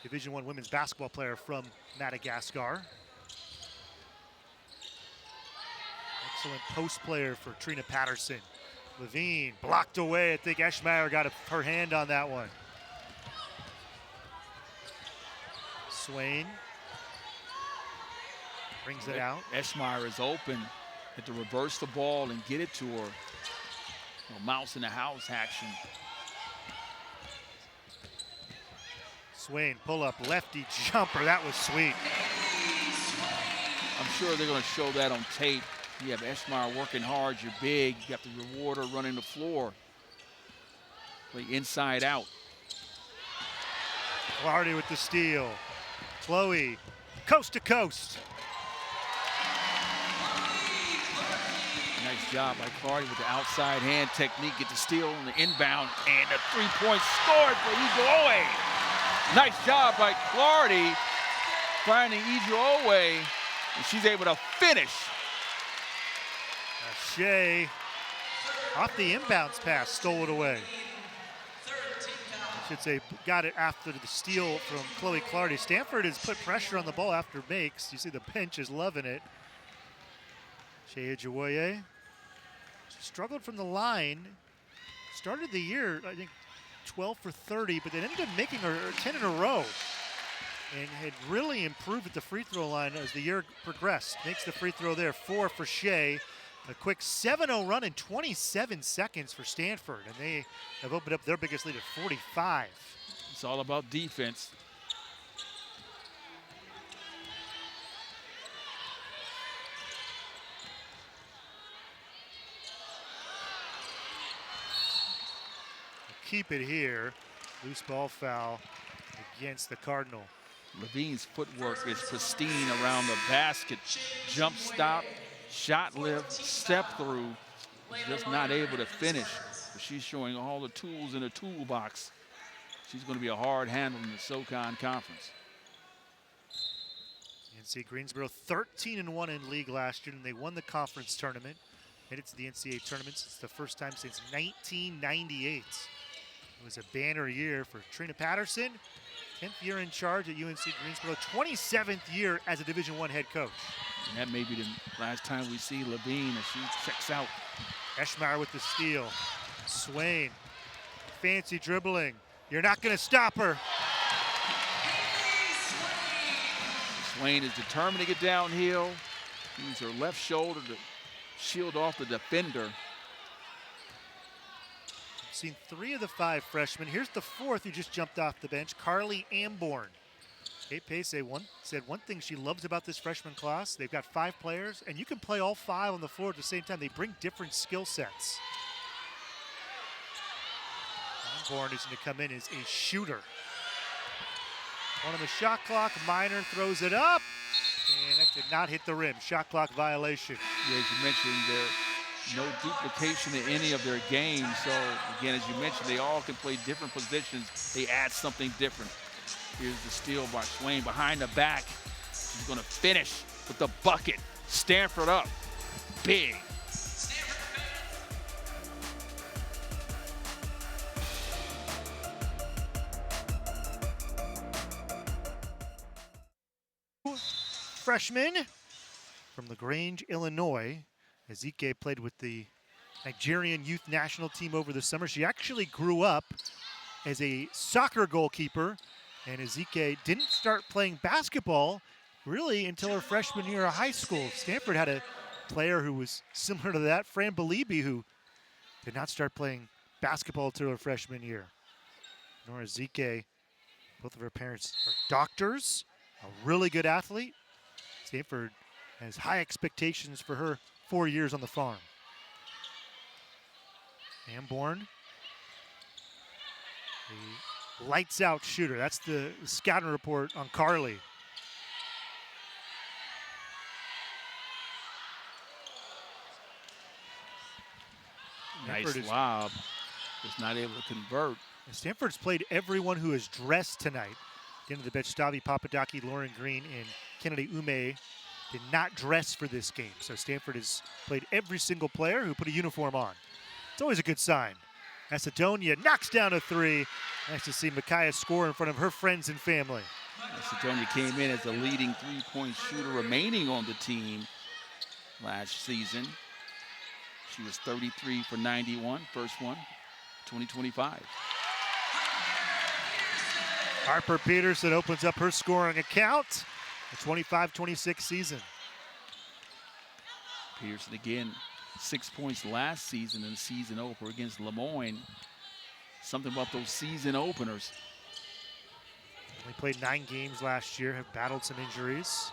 Speaker 2: Division I women's basketball player from Madagascar. Excellent post player for Trina Patterson. Levine blocked away. I think Eschmeyer got her hand on that one. Swain brings it out.
Speaker 1: Eschmeyer is open. Had to reverse the ball and get it to her. Mouse in the house action.
Speaker 2: Swain pull up lefty jumper. That was sweet.
Speaker 1: I'm sure they're going to show that on tape. You have Eschmeyer working hard. You're big. You have to reward her running the floor. Play inside out.
Speaker 2: Clardy with the steal. Chloe, coast to coast.
Speaker 1: Nice job by Clardy with the outside hand technique. Get the steal on the inbound, and a 3-point scored for Ijewoye. Nice job by Clardy finding Ijewoye, and she's able to finish.
Speaker 2: Shea, off the inbounds pass, stole it away. I should say, got it after the steal from Chloe Clardy. Stanford has put pressure on the ball after makes. You see the bench is loving it. Shea Ijewoye struggled from the line. Started the year, I think, 12 for 30, but then ended up making her 10 in a row. And had really improved at the free throw line as the year progressed. Makes the free throw there, 4 for Shea. A quick 7-0 run in 27 seconds for Stanford, and they have opened up their biggest lead at 45.
Speaker 1: It's all about defense.
Speaker 2: Keep it here. Loose ball foul against the Cardinal.
Speaker 1: Levine's footwork is pristine around the basket. Jump stop, shot lift, step through. Just not able to finish. But she's showing all the tools in the toolbox. She's going to be a hard handle in the SoCon Conference.
Speaker 2: UNC Greensboro 13-1 in league last year, and they won the conference tournament. Made it to the NCAA tournaments. It's the first time since 1998. It was a banner year for Trina Patterson. 10th year in charge at UNC Greensboro. 27th year as a Division I head coach.
Speaker 1: And that may be the last time we see Levine as she checks out.
Speaker 2: Eschmeyer with the steal. Swain, fancy dribbling. You're not going to stop her.
Speaker 1: Swain is determined to get downhill. Uses her left shoulder to shield off the defender.
Speaker 2: Seen 3 of the 5 freshmen. Here's the 4th who just jumped off the bench, Carly Amborn. Kate Pay said one thing she loves about this freshman class, they've got 5 players, and you can play all 5 on the floor at the same time. They bring different skill sets. Osborne is going to come in as a shooter. On the shot clock, Miner throws it up, and that did not hit the rim. Shot clock violation.
Speaker 1: Yeah, as you mentioned, there's no duplication in any of their games. So, again, as you mentioned, they all can play different positions. They add something different. Here's the steal by Swain behind the back. He's going to finish with the bucket. Stanford up. Big.
Speaker 2: Freshman from LaGrange, Illinois. Ezike played with the Nigerian youth national team over the summer. She actually grew up as a soccer goalkeeper, and Ezike didn't start playing basketball really until her freshman year of high school. Stanford had a player who was similar to that, Fran Belibi, who did not start playing basketball until her freshman year. Nora Ezike, both of her parents are doctors, a really good athlete. Stanford has high expectations for her 4 years on the farm. Amborn, a lights out shooter. That's the scouting report on Carly.
Speaker 1: Nice lob. Just not able to convert.
Speaker 2: Stanford's played everyone who is dressed tonight. Again, to the bench, Stavi Papadaki, Lauren Green, and Kennedy Ume did not dress for this game. So Stanford has played every single player who put a uniform on. It's always a good sign. Macedonia knocks down a 3. Nice to see Micaiah score in front of her friends and family.
Speaker 1: Macedonia came in as the leading three-point shooter remaining on the team last season. She was 33 for 91, first one, 2025.
Speaker 2: Harper Peterson opens up her scoring account. The 25-26 season.
Speaker 1: Peterson again, 6 points last season in the season opener against Lemoyne. Something about those season openers.
Speaker 2: They played 9 games last year, have battled some injuries.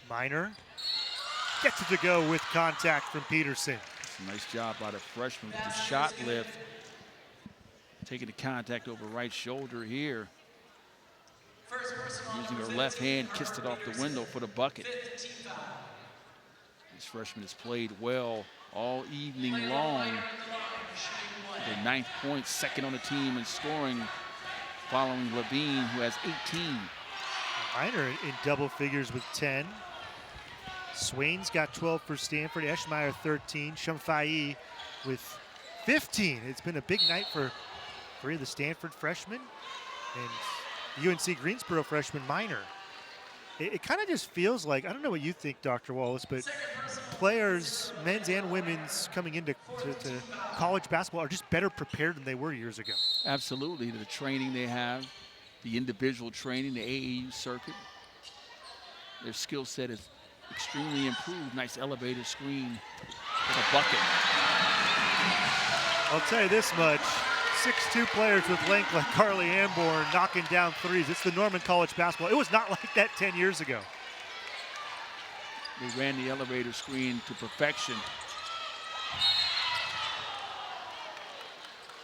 Speaker 2: Miner gets it to go with contact from Peterson.
Speaker 1: It's a nice job by the freshman with the shot lift. Taking the contact over right shoulder here. Using her left hand, kissed it off the window for the bucket. This freshman has played well all evening long. The 9th point, second on the team in scoring, following Levine, who has 18.
Speaker 2: Miner in double figures with 10. Swain's got 12 for Stanford. Eschmeyer 13. Somfai with 15. It's been a big night for 3 of the Stanford freshmen and UNC Greensboro freshman Miner. It kind of just feels like, I don't know what you think, Dr. Wallace, but players, men's and women's, coming into college basketball are just better prepared than they were years ago.
Speaker 1: Absolutely. The training they have, the individual training, the AAU circuit. Their skill set is extremely improved. Nice elevator screen for the bucket.
Speaker 2: I'll tell you this much. 6'2" players with length like Carly Amborn knocking down threes. It's the Norman College basketball. It was not like that 10 years ago.
Speaker 1: They ran the elevator screen to perfection.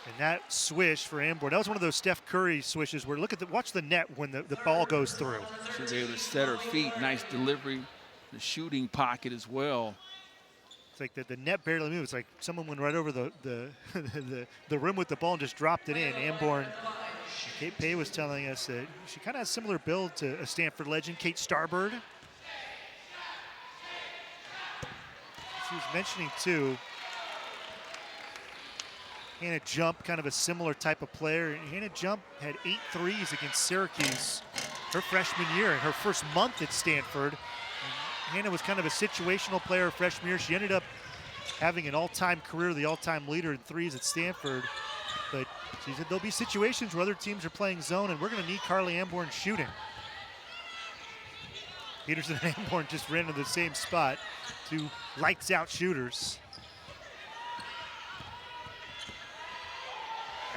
Speaker 2: And that swish for Amborn, that was one of those Steph Curry swishes where watch the net when the ball goes through.
Speaker 1: She was able to set her feet. Nice delivery. The shooting pocket as well.
Speaker 2: It's like the net barely moved. It's like someone went right over the rim with the ball and just dropped it in. Amborn, Kate Pay was telling us that she kind of has a similar build to a Stanford legend, Kate Starbird. She was mentioning too, Hannah Jump, kind of a similar type of player. Hannah Jump had 8 threes against Syracuse her freshman year in her first month at Stanford. Hannah was kind of a situational player freshman year. She ended up having an all-time career, the all-time leader in threes at Stanford. But she said there'll be situations where other teams are playing zone, and we're going to need Carly Amborn shooting. Peterson and Amborn just ran to the same spot, 2 lights-out shooters.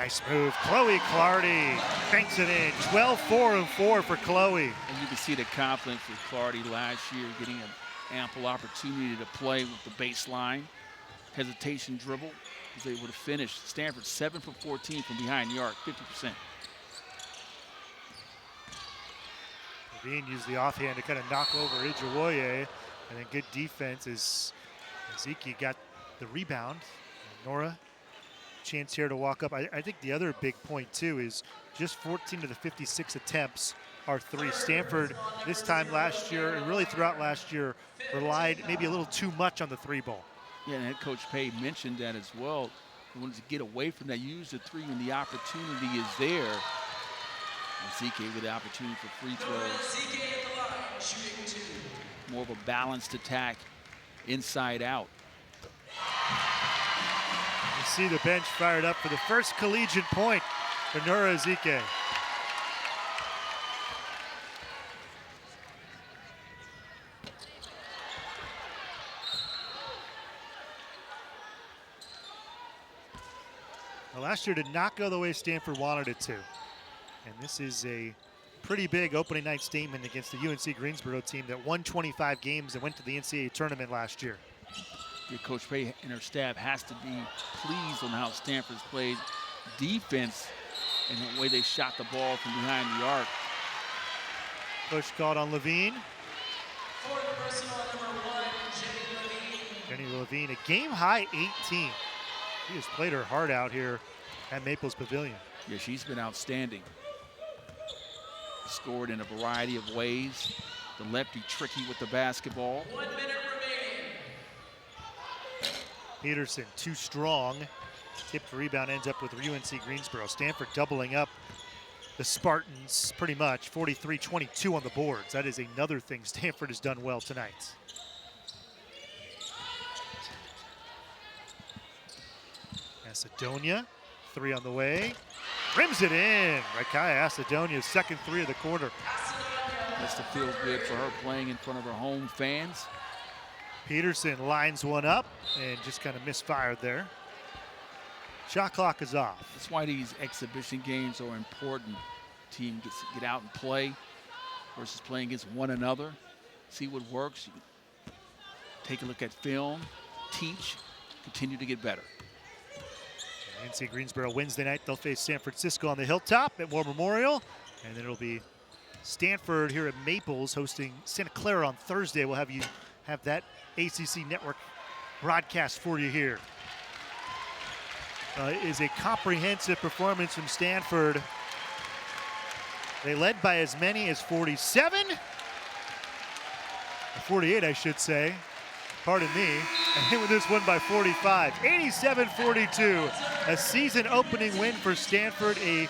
Speaker 2: Nice move. Chloe Clardy banks it in. 12-4-4 for Chloe.
Speaker 1: And you can see the confidence with Clardy last year, getting an ample opportunity to play with the baseline. Hesitation dribble, was able to finish. Stanford 7 for 14 from behind the arc, 50%.
Speaker 2: Levine used the offhand to kind of knock over Ijawoye, and then good defense as Ezeki got the rebound. And Nora, chance here to walk up. I think the other big point too is just 14 of the 56 attempts are three. Stanford this time last year, and really throughout last year, relied maybe a little too much on the three ball.
Speaker 1: Yeah, and head coach Pay mentioned that as well. He wanted to get away from that, use the three when the opportunity is there. And ZK with the opportunity for free throws. More of a balanced attack, inside out.
Speaker 2: You see the bench fired up for the first collegiate point for Nora Ezike. Well, last year did not go the way Stanford wanted it to. And this is a pretty big opening night statement against the UNC Greensboro team that won 25 games and went to the NCAA tournament last year.
Speaker 1: Yeah, Coach Pay and her staff has to be pleased on how Stanford's played defense and the way they shot the ball from behind the arc.
Speaker 2: Push called on Levine.
Speaker 3: For the personal number 1, Jeni Levine.
Speaker 2: Jeni Levine, a game-high 18. She has played her heart out here at Maples Pavilion.
Speaker 1: Yeah, she's been outstanding. Scored in a variety of ways. The lefty tricky with the basketball.
Speaker 3: 1 minute remaining.
Speaker 2: Peterson too strong. Tipped rebound ends up with UNC Greensboro. Stanford doubling up the Spartans pretty much. 43-22 on the boards. That is another thing Stanford has done well tonight. Macedonia, three on the way. Rims it in. Rakaya Macedonia's second three of the quarter.
Speaker 1: That's to feel good for her playing in front of her home fans.
Speaker 2: Peterson lines one up and just kind of misfired there. Shot clock is off.
Speaker 1: That's why these exhibition games are important. Team gets to get out and play versus playing against one another. See what works. Take a look at film, teach, continue to get better.
Speaker 2: UNC Greensboro Wednesday night, they'll face San Francisco on the Hilltop at War Memorial. And then it'll be Stanford here at Maples hosting Santa Clara on Thursday. We'll have that ACC network broadcast for you here. It is a comprehensive performance from Stanford. They led by as many as 47, 48 I should say, pardon me, and they win this one by 45, 87-42. A season opening win for Stanford, a